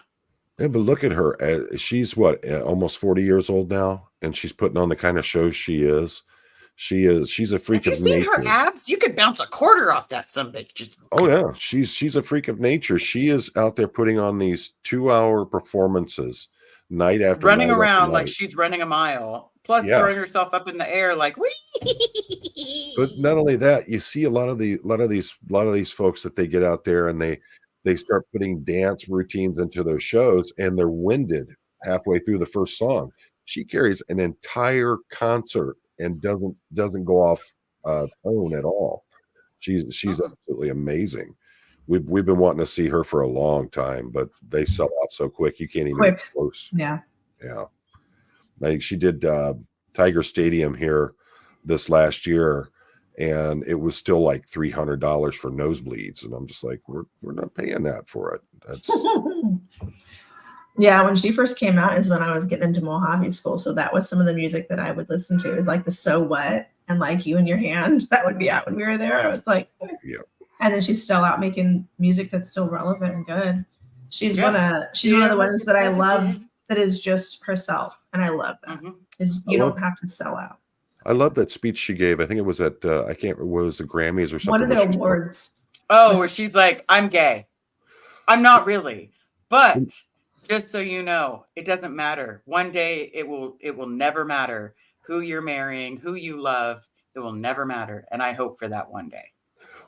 Yeah, but look at her. She's almost 40 years old now, and she's putting on the kind of shows she is. She's a freak of nature. Have you seen her abs? You could bounce a quarter off that son of a bitch. Oh yeah, she's a freak of nature. She is out there putting on these 2-hour performances night after running night around after like night. she's running a mile, plus throwing herself up in the air like wee. But not only that, you see a lot of these folks that they get out there and they start putting dance routines into those shows, and they're winded halfway through the first song. She carries an entire concert and doesn't go off tone at all. She's absolutely amazing. We've been wanting to see her for a long time, but they sell out so quick you can't even get close. Yeah. Like she did Tiger Stadium here this last year, and it was still like $300 for nosebleeds, and I'm just like, we're not paying that for it. That's Yeah, when she first came out is when I was getting into Mojave school. So that was some of the music that I would listen to, is like the So What and like You in Your Hand. That would be out when we were there. I was like, Yeah. And then she's still out making music that's still relevant and good. She's Yeah. one of the ones that I love that is just herself. And I love that. Is you don't have to sell out. I love that speech she gave. I think it was at I can't remember, was the Grammys or something. One of the awards. Oh, where she's like, I'm gay. I'm not really. But just so you know, it doesn't matter. One day it will never matter who you're marrying, who you love. It will never matter. And I hope for that one day.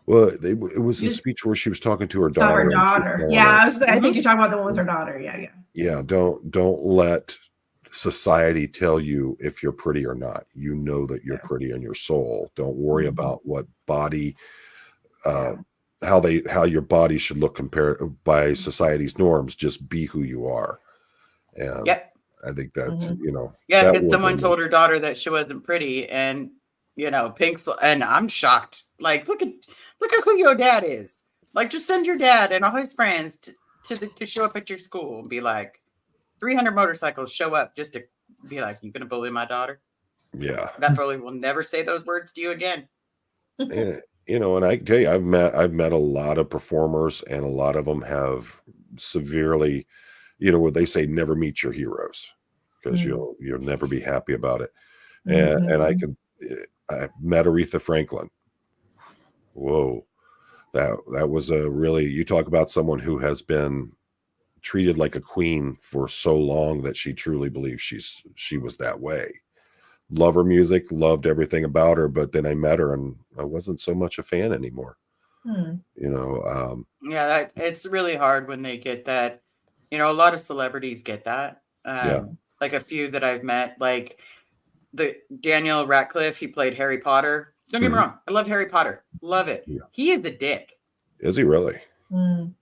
Well, it was the speech where she was talking to her daughter. Yeah, I think you're talking about the one with her daughter. Yeah. Yeah, don't let society tell you if you're pretty or not. You know that you're pretty in your soul. Don't worry about what body, how your body should look compared by society's norms. Just be who you are. And I think that's Yeah, because someone told her daughter that she wasn't pretty, and Pink's, and I'm shocked. Like, look at who your dad is. Like, just send your dad and all his friends to show up at your school and be like, 300 motorcycles show up just to be like, you gonna bully my daughter? Yeah, that bully will never say those words to you again. And I can tell you, I've met a lot of performers, and a lot of them have severely, where they say never meet your heroes, because you'll never be happy about it. And I met Aretha Franklin. Whoa, that was a really, you talk about someone who has been treated like a queen for so long that she truly believes she was that way. Love her music, loved everything about her, but then I met her and I wasn't so much a fan anymore. Yeah, it's really hard when they get that. A lot of celebrities get that. Like a few that I've met, like the Daniel Radcliffe, he played Harry Potter. Don't get me wrong, I love Harry Potter, love it. Yeah. He is a dick. Is he really?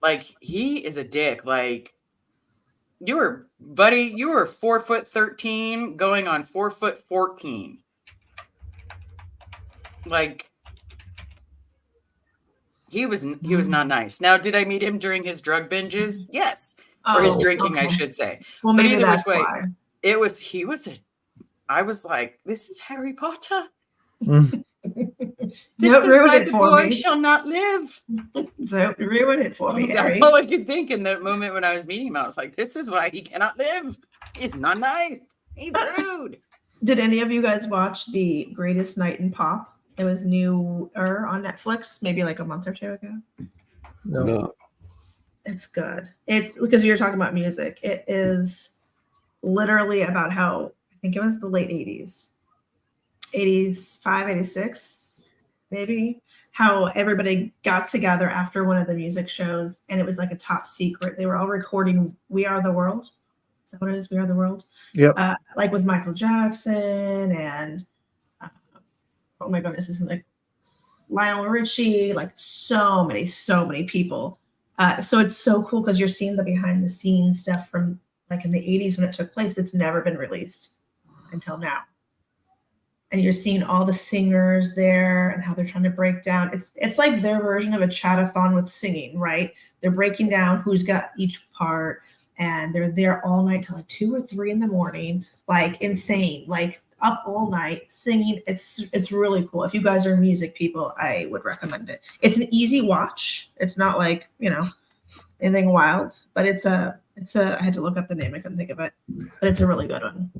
Like, he is a dick. Like, you were 4'13" going on 4'14". Like, he was not nice. Now, did I meet him during his drug binges? Yes. Or his drinking, I should say. Well, maybe that's why. I was like, this is Harry Potter. Don't ruin it for me. Shall not live. Don't ruin it for me. That's all I could think in that moment when I was meeting him. I was like, this is why he cannot live. He's not nice. He's rude. Did any of you guys watch The Greatest Night in Pop? It was newer on Netflix, maybe like a month or two ago. No. It's good. It's because you're talking about music. It is literally about how, I think it was the late 80s. 85, 86, maybe, how everybody got together after one of the music shows, and it was like a top secret. They were all recording We Are the World. Is that what it is? We Are the World? Yeah. Like with Michael Jackson and, oh my goodness, this is like Lionel Richie, like so many people. So it's so cool because you're seeing the behind the scenes stuff from like in the 80s when it took place that's never been released until now. And you're seeing all the singers there and how they're trying to break down. It's like their version of a chat-a-thon with singing, right? They're breaking down who's got each part, and they're there all night till like 2 or 3 in the morning, like insane, like up all night singing. It's really cool. If you guys are music people, I would recommend it. It's an easy watch. It's not like, anything wild, but it's I had to look up the name. I couldn't think of it, but it's a really good one.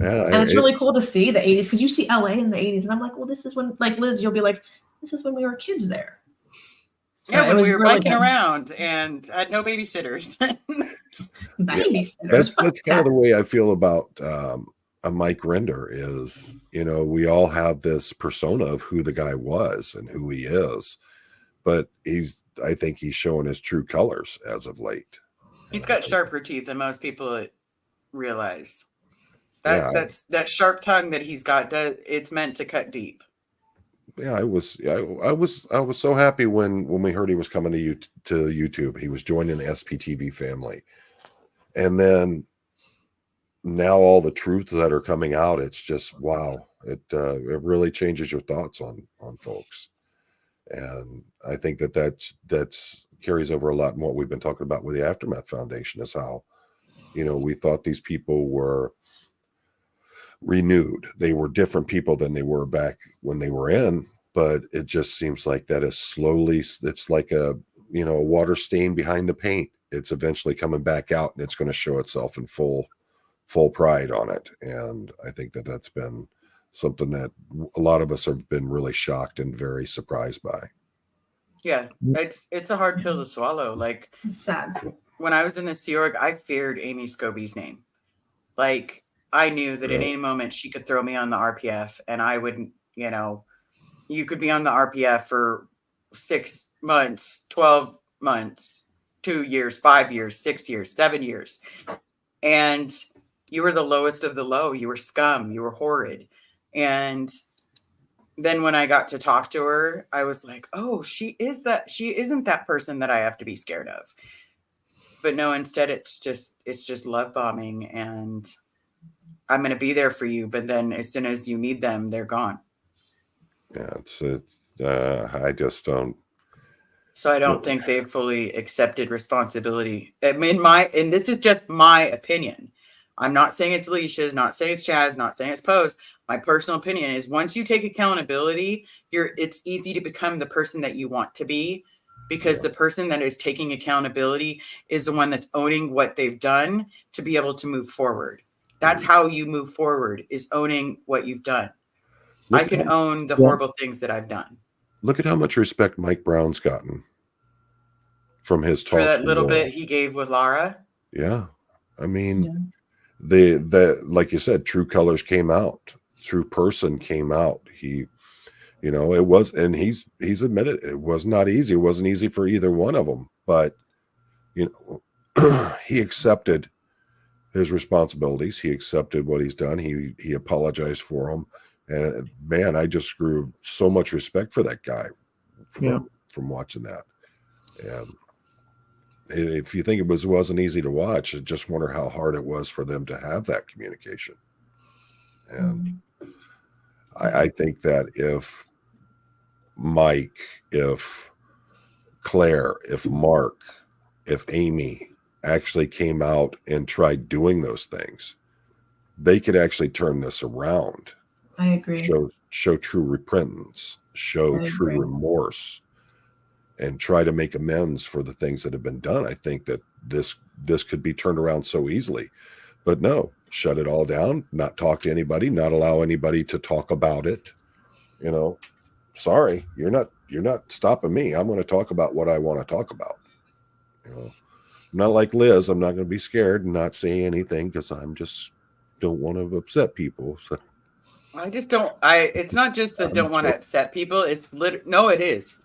Yeah, and it's really cool to see the 80s, because you see LA in the 80s, and I'm like, well, this is when, like Liz, you'll be like, this is when we were kids there. So yeah, when we were really biking around and had no babysitters. Babysitters. That's kind of the way I feel about a Mike Render is, we all have this persona of who the guy was and who he is, but I think he's showing his true colors as of late. He's got sharper teeth than most people realize. That's that sharp tongue that he's got. It's meant to cut deep. Yeah, I was so happy when we heard he was coming to YouTube. He was joining the SPTV family, and then now all the truths that are coming out, it's just wow. It really changes your thoughts on folks, and I think that's carries over a lot in what we've been talking about with the Aftermath Foundation, is how We thought these people were renewed. They were different people than they were back when they were in, but it just seems like that is slowly, it's like a water stain behind the paint. It's eventually coming back out, and it's going to show itself in full pride on it. And I think that that's been something that a lot of us have been really shocked and very surprised by. Yeah, it's a hard pill to swallow. Like, It's sad. when I was in the Sea Org, I feared Amy Scobie's name. Like, I knew that at any moment she could throw me on the RPF, and I wouldn't, you could be on the RPF for 6 months, 12 months, 2 years, 5 years, 6 years, 7 years. And you were the lowest of the low. You were scum. You were horrid. And then when I got to talk to her, I was like, oh, she isn't that person that I have to be scared of. But no, instead it's just love bombing, and I'm going to be there for you. But then as soon as you need them, they're gone. Yeah, I just don't. So I don't think they've fully accepted responsibility. I mean, and this is just my opinion. I'm not saying it's Alicia's, not saying it's Chad's, not saying it's Poe's. My personal opinion is once you take accountability, it's easy to become the person that you want to be, because the person that is taking accountability is the one that's owning what they've done to be able to move forward. That's how you move forward, is owning what you've done. I can own the horrible things that I've done. Look at how much respect Mike Brown's gotten from his talk. For that little bit he gave with Lara. Yeah. I mean, the like you said, true colors came out. True person came out. He, it was, and he's admitted it was not easy. It wasn't easy for either one of them, but he accepted his responsibilities. He accepted what he's done. He apologized for them. And man, I just grew so much respect for that guy from watching that. And if you think it wasn't easy to watch, I just wonder how hard it was for them to have that communication. And I think that if Mike, if Claire, if Mark, if Amy actually came out and tried doing those things, they could actually turn this around. I agree. Show true repentance, show true remorse, and try to make amends for the things that have been done. I think that this could be turned around so easily. But no, shut it all down, not talk to anybody, not allow anybody to talk about it. Sorry, you're not stopping me. I'm going to talk about what I want to talk about. I'm not like Liz. I'm not going to be scared and not say anything because I'm just don't want to upset people. So I just don't. It's not just that don't want to upset people. It's no, it is,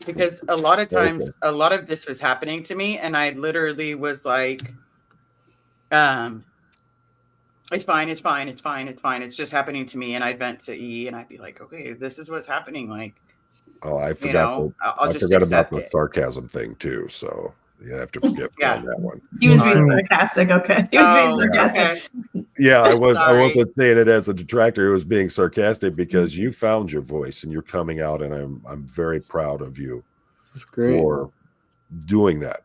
because a lot of times, a lot of this was happening to me, and I literally was like, it's fine, it's fine, it's fine, it's fine. It's just happening to me, and I'd vent to E, and I'd be like, okay, this is what's happening. Like, I forgot. I'll just forgot accept about the it. sarcasm thing too. So you have to forget on that one. He was being sarcastic. Okay. He was being sarcastic. Okay. Yeah, I wasn't saying it as a detractor. It was being sarcastic because you found your voice and you're coming out, and I'm very proud of you for doing that.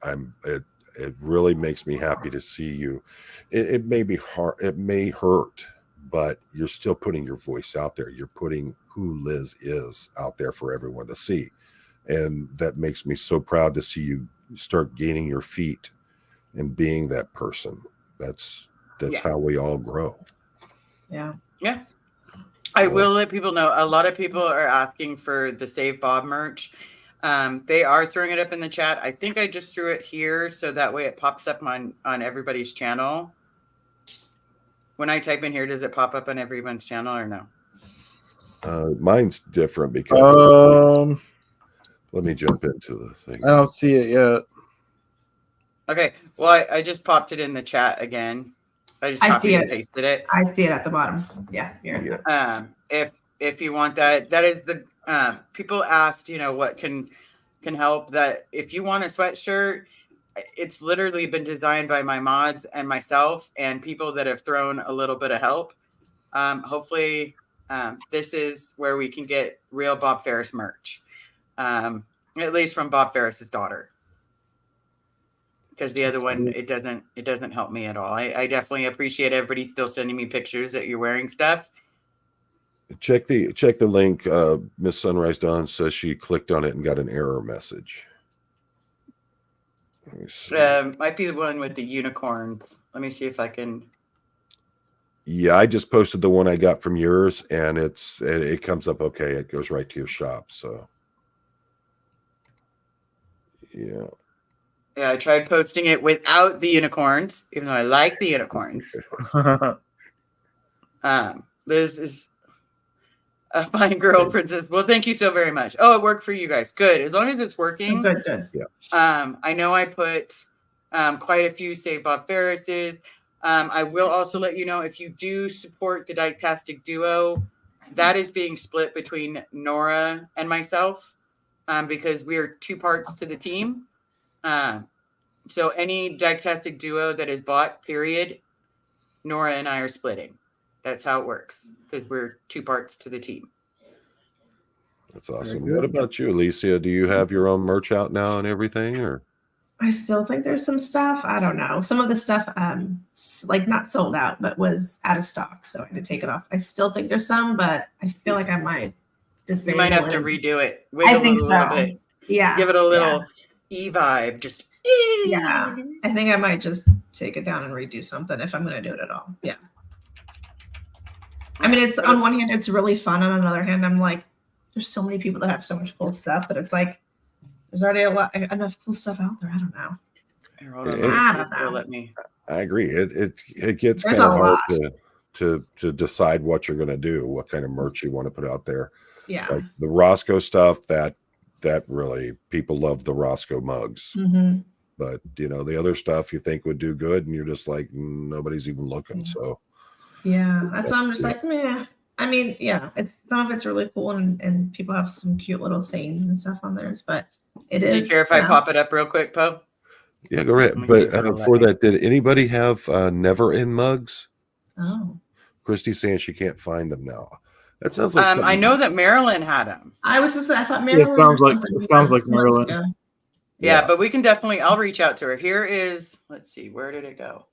It really makes me happy to see you. It may be hard, it may hurt, but you're still putting your voice out there. You're putting who Liz is out there for everyone to see. And that makes me so proud to see you start gaining your feet and being that person. That's how we all grow. Yeah. I will let people know. A lot of people are asking for the Save Bob merch. They are throwing it up in the chat. I think I just threw it here so that way it pops up on everybody's channel. When I type in here, does it pop up on everyone's channel or no? Mine's different because let me jump into the thing. I don't see it yet. Okay. Well, I just popped it in the chat again. I just copied and pasted it. I see it at the bottom. Yeah. If you want that is the people asked, what can help. That if you want a sweatshirt, it's literally been designed by my mods and myself and people that have thrown a little bit of help. Hopefully this is where we can get real Bob Ferris merch, at least from Bob Ferris's daughter. because the other one, it doesn't help me at all. I definitely appreciate everybody still sending me pictures that you're wearing stuff. Check the link. Miss Sunrise Dawn says she clicked on it and got an error message. Let me see. Might be the one with the unicorns. Let me see if I can. Yeah, I just posted the one I got from yours, and it comes up okay. It goes right to your shop. So yeah. Yeah, I tried posting it without the unicorns, even though I like the unicorns. Liz is a fine girl, princess. Well, thank you so very much. Oh, it worked for you guys. Good. As long as it's working. Good. Yeah. I know I put quite a few Save Bob Ferris's. I will also let you know, if you do support the Ditastic Duo, that is being split between Nora and myself, because we are 2 parts to the team. So any Ditastic Duo that is bought, period, Nora and I are splitting. That's how it works, because we're 2 parts to the team. That's awesome. What about you, Alicia? Do you have your own merch out now and everything, or? I still think there's some stuff. I don't know. Some of the stuff, like not sold out, but was out of stock, so I had to take it off. I still think there's some, but I feel like I might You might have to redo it. I think a so. little bit. Yeah. Give it a little e-vibe. Just Yeah. I think I might just take it down and redo something if I'm going to do it at all. Yeah. I mean, it's on one hand, it's really fun. On another hand, I'm like, there's so many people that have so much cool stuff that it's like, there's already enough cool stuff out there. I don't know. Let me. I agree. It gets There's kind of a hard lot. to decide what you're going to do, what kind of merch you want to put out there. Yeah. Like the Roscoe stuff, that really, people love the Roscoe mugs. Mm-hmm. But the other stuff you think would do good, and you're just like, nobody's even looking. Yeah. So yeah, that's why I'm just like, meh. I mean, yeah, some of it's really cool, and people have some cute little sayings and stuff on theirs, but it is. Do you care if I pop it up real quick, Poe? Yeah, go ahead. But for that, did anybody have Never In mugs? Oh, Christy's saying she can't find them now. That sounds like I know that Marilyn had them. I was just, I thought Marilyn. It sounds like Marilyn. Yeah, but we can definitely. I'll reach out to her. Here is. Let's see. Where did it go?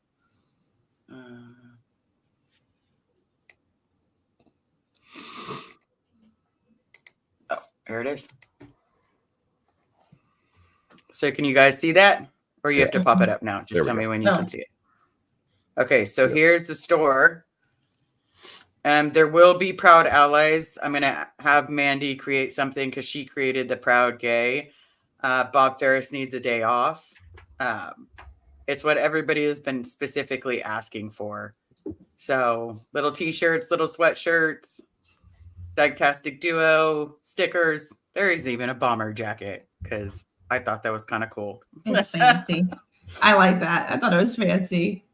Oh, here it is. So can you guys see that? Or you have to pop it up now? Just tell me when you can see it. Okay, so here's the store. There will be Proud Allies. I'm going to have Mandy create something because she created the Proud Gay. Bob Ferris needs a day off. It's what everybody has been specifically asking for. So little t-shirts, little sweatshirts, Ditastic Duo, stickers. There is even a bomber jacket because I thought that was kind of cool. It's fancy. I like that. I thought it was fancy.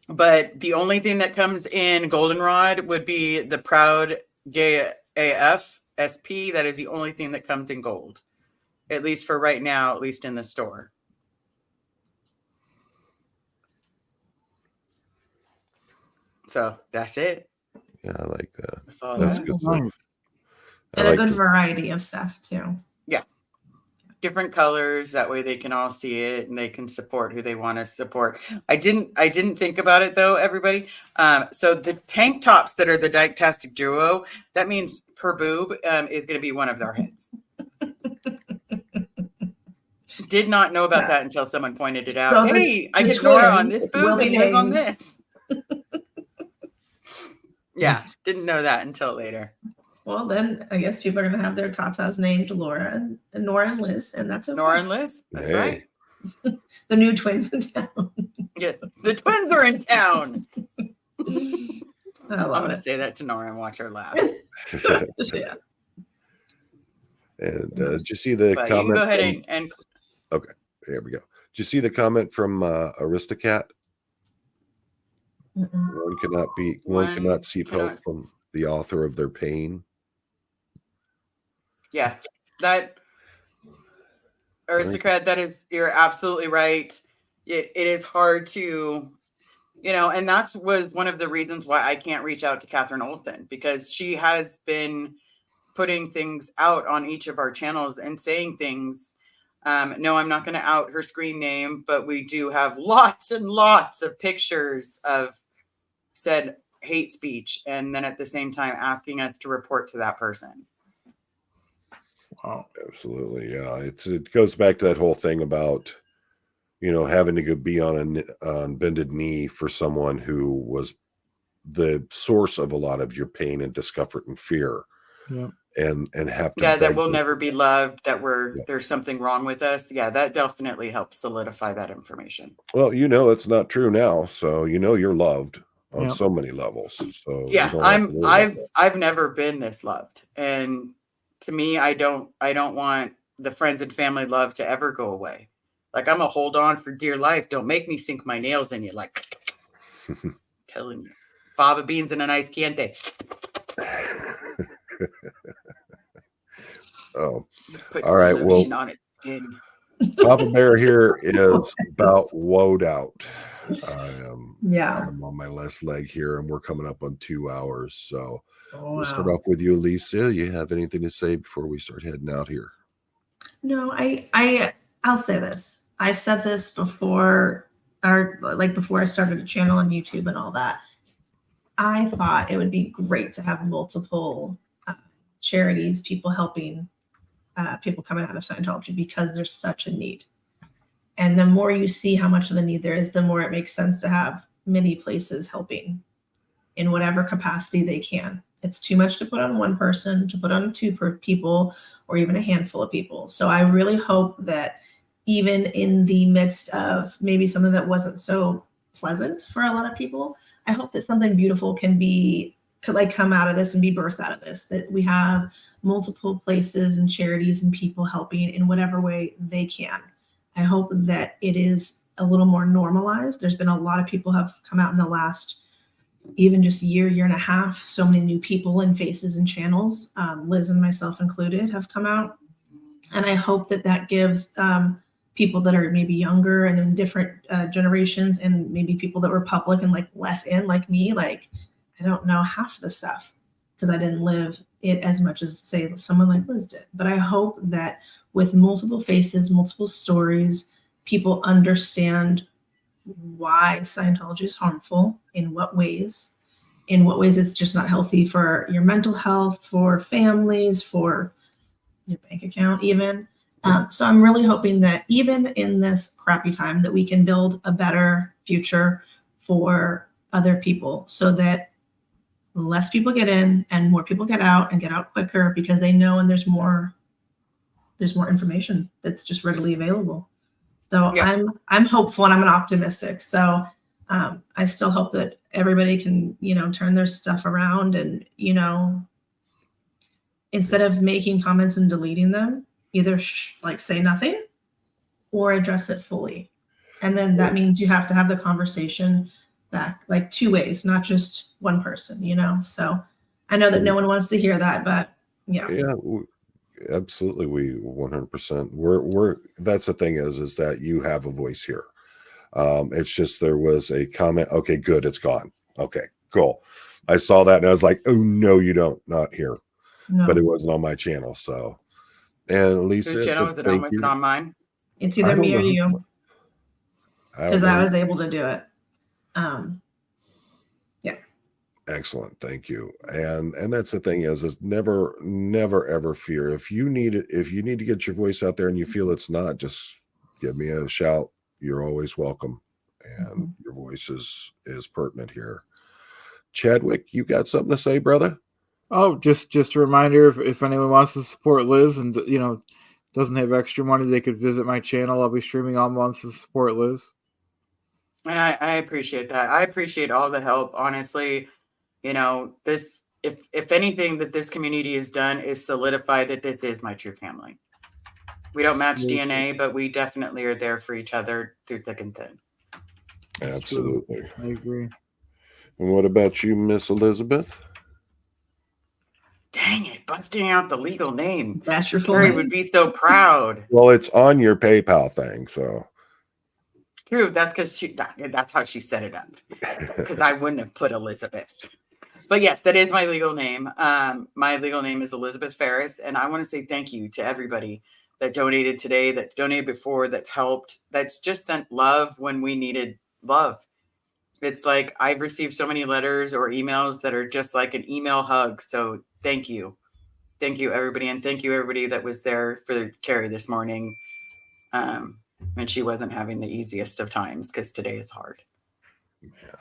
But the only thing that comes in goldenrod would be the Proud Gay AF SP. That is the only thing that comes in gold, at least for right now, at least in the store. So that's it. Yeah, I like that. That's good stuff. And a good variety of stuff too. Yeah. Different colors. That way they can all see it and they can support who they want to support. I didn't think about it though, everybody. So the tank tops that are the Ditastic Duo, that means per boob is going to be one of their heads. Did not know about that until someone pointed it out. So hey, I get Nora on this boob and Liz on this. Yeah, didn't know that until later. Well, then I guess people are going to have their tatas named Laura and Nora and Liz, and that's okay. Nora and Liz, that's right. The new twins in town. Yeah, the twins are in town. I'm going to say that to Nora and watch her laugh. Yeah. And did you see the comment? You can go ahead and okay, there we go. Did you see the comment from Aristocat? One cannot seek help from the author of their pain. Yeah, that Aristocrat, you're absolutely right. It is hard to, and was one of the reasons why I can't reach out to Catherine Olsen, because she has been putting things out on each of our channels and saying things No, I'm not going to out her screen name, but we do have lots and lots of pictures of said hate speech, and then at the same time asking us to report to that person. Wow. Absolutely. Yeah. It goes back to that whole thing about, having to go be on bended knee for someone who was the source of a lot of your pain and discomfort and fear. Yeah. And have to that beg we'll them. never be loved, that Yeah. there's something wrong with us. Yeah, that definitely helps solidify that information. Well, it's not true now. So you're loved on Yeah. so many levels. So you Yeah, don't have to worry about that. I've never been this loved. And to me, I don't want the friends and family love to ever go away. Like, I'm a hold on for dear life. Don't make me sink my nails in you. Like, telling you, fava beans and an ice Chianti. Oh, Puts all right. the Well, lotion on its skin. Papa Bear here is about woed out. Yeah. I'm on my last leg here, and we're coming up on 2 hours. So we'll start Wow. off with you, Lisa. You have anything to say before we start heading out here? No, I'll say this. I've said this before, before I started a channel on YouTube and all that. I thought it would be great to have multiple charities, people helping people coming out of Scientology, because there's such a need. And the more you see how much of a need there is, the more it makes sense to have many places helping in whatever capacity they can. It's too much to put on one person, to put on two people, or even a handful of people. So I really hope that even in the midst of maybe something that wasn't so pleasant for a lot of people, I hope that something beautiful could come out of this and be birthed out of this, that we have multiple places and charities and people helping in whatever way they can. I hope that it is a little more normalized. There's been a lot of people have come out in the last, even just year and a half. So many new people and faces and channels, Liz and myself included, have come out. And I hope that gives people that are maybe younger and in different generations, and maybe people that were public and less in, like me, I don't know half the stuff because I didn't live it as much as, say, someone like Liz did. But I hope that with multiple faces, multiple stories, people understand why Scientology is harmful, in what ways it's just not healthy for your mental health, for families, for your bank account even. So I'm really hoping that even in this crappy time that we can build a better future for other people, so that less people get in and more people get out, and get out quicker, because they know, and there's more information that's just readily available. So yeah. I'm hopeful, and I'm an optimistic. So I still hope that everybody can, turn their stuff around, and, instead of making comments and deleting them, either say nothing or address it fully. And then that means you have to have the conversation back, two ways, not just one person, So I know that no one wants to hear that, but yeah. Yeah, absolutely. We 100%. We're that's the thing is that you have a voice here. It's just, there was a comment. Okay, good. It's gone. Okay, cool. I saw that and I was like, oh no, you don't, not here. No. But it wasn't on my channel. So, and Lisa, whose channel was it on? Was it on mine? It's either me or you, because I was able to do it. Yeah. Excellent. Thank you. And that's the thing is never ever fear. If you need to get your voice out there and you feel it's not, just give me a shout. You're always welcome. And your voice is pertinent here. Chadwick, you got something to say, brother? Oh, just a reminder, if anyone wants to support Liz and, doesn't have extra money, they could visit my channel. I'll be streaming all months to support Liz. And I appreciate that. I appreciate all the help. Honestly, this, if anything that this community has done is solidify that this is my true family. We don't match DNA, but we definitely are there for each other through thick and thin. Absolutely. I agree. And what about you, Miss Elizabeth? Dang it, busting out the legal name. That's your full Carrie name. would be so proud. Well, it's on your PayPal thing, so. True, that's because that's how she set it up. Because I wouldn't have put Elizabeth. But yes, that is my legal name. My legal name is Elizabeth Ferris, and I want to say thank you to everybody that donated today, that's donated before, that's helped, that's just sent love when we needed love. It's like I've received so many letters or emails that are just like an email hug. So thank you. Thank you, everybody. And thank you, everybody that was there for Carrie this morning. When she wasn't having the easiest of times, because today is hard. Yeah.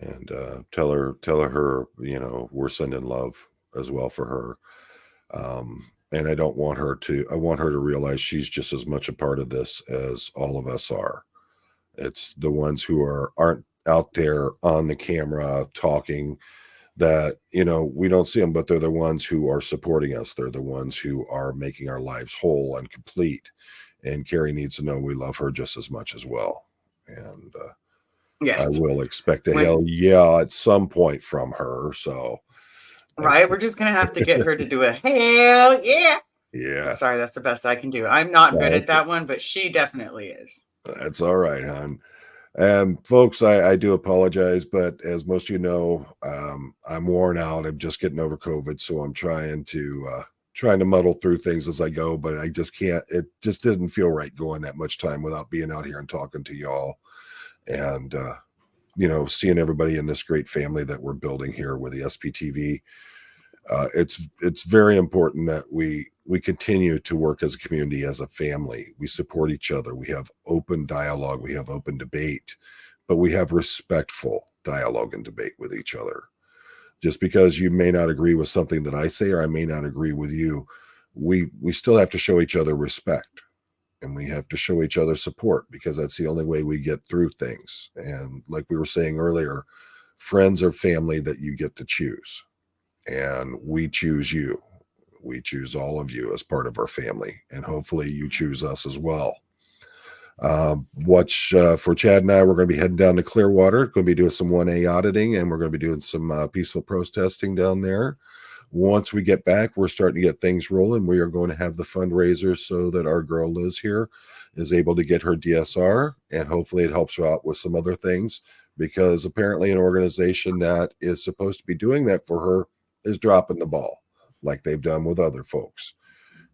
And tell her, you know, we're sending love as well for her. And I want her to realize she's just as much a part of this as all of us are. It's the ones who aren't out there on the camera talking that, you know, we don't see them, but they're the ones who are supporting us. They're the ones who are making our lives whole and complete. And Carrie needs to know we love her just as much as well. And yes, I will expect a hell yeah at some point from her. So right, we're just gonna have to get her to do a hell yeah. Yeah. Sorry, that's the best I can do. I'm not good at that one, but she definitely is. That's all right, hon. Folks, I do apologize, but as most of you know, I'm worn out. I'm just getting over COVID, so I'm trying to muddle through things as I go, but I just can't. It just didn't feel right going that much time without being out here and talking to y'all, and you know, seeing everybody in this great family that we're building here with the SPTV. It's very important that we continue to work as a community, as a family. We support each other. We have open dialogue. We have open debate, but we have respectful dialogue and debate with each other. Just because you may not agree with something that I say, or I may not agree with you, we still have to show each other respect, and we have to show each other support, because that's the only way we get through things. And like we were saying earlier, friends are family that you get to choose. And we choose you. We choose all of you as part of our family, and hopefully you choose us as well. Watch for Chad and I. We're going to be heading down to Clearwater. Going to be doing some 1A auditing, and we're going to be doing some peaceful protesting down there. Once we get back, we're starting to get things rolling. We are going to have the fundraisers so that our girl Liz here is able to get her DSR, and hopefully it helps her out with some other things, because apparently an organization that is supposed to be doing that for her is dropping the ball like they've done with other folks.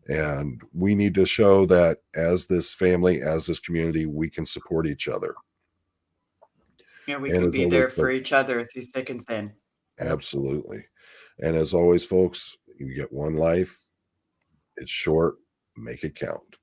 And we need to show that as this family, as this community, we can support each other. Yeah, we can be there for each other through thick and thin. Absolutely. And as always, folks, you get one life. It's short. Make it count.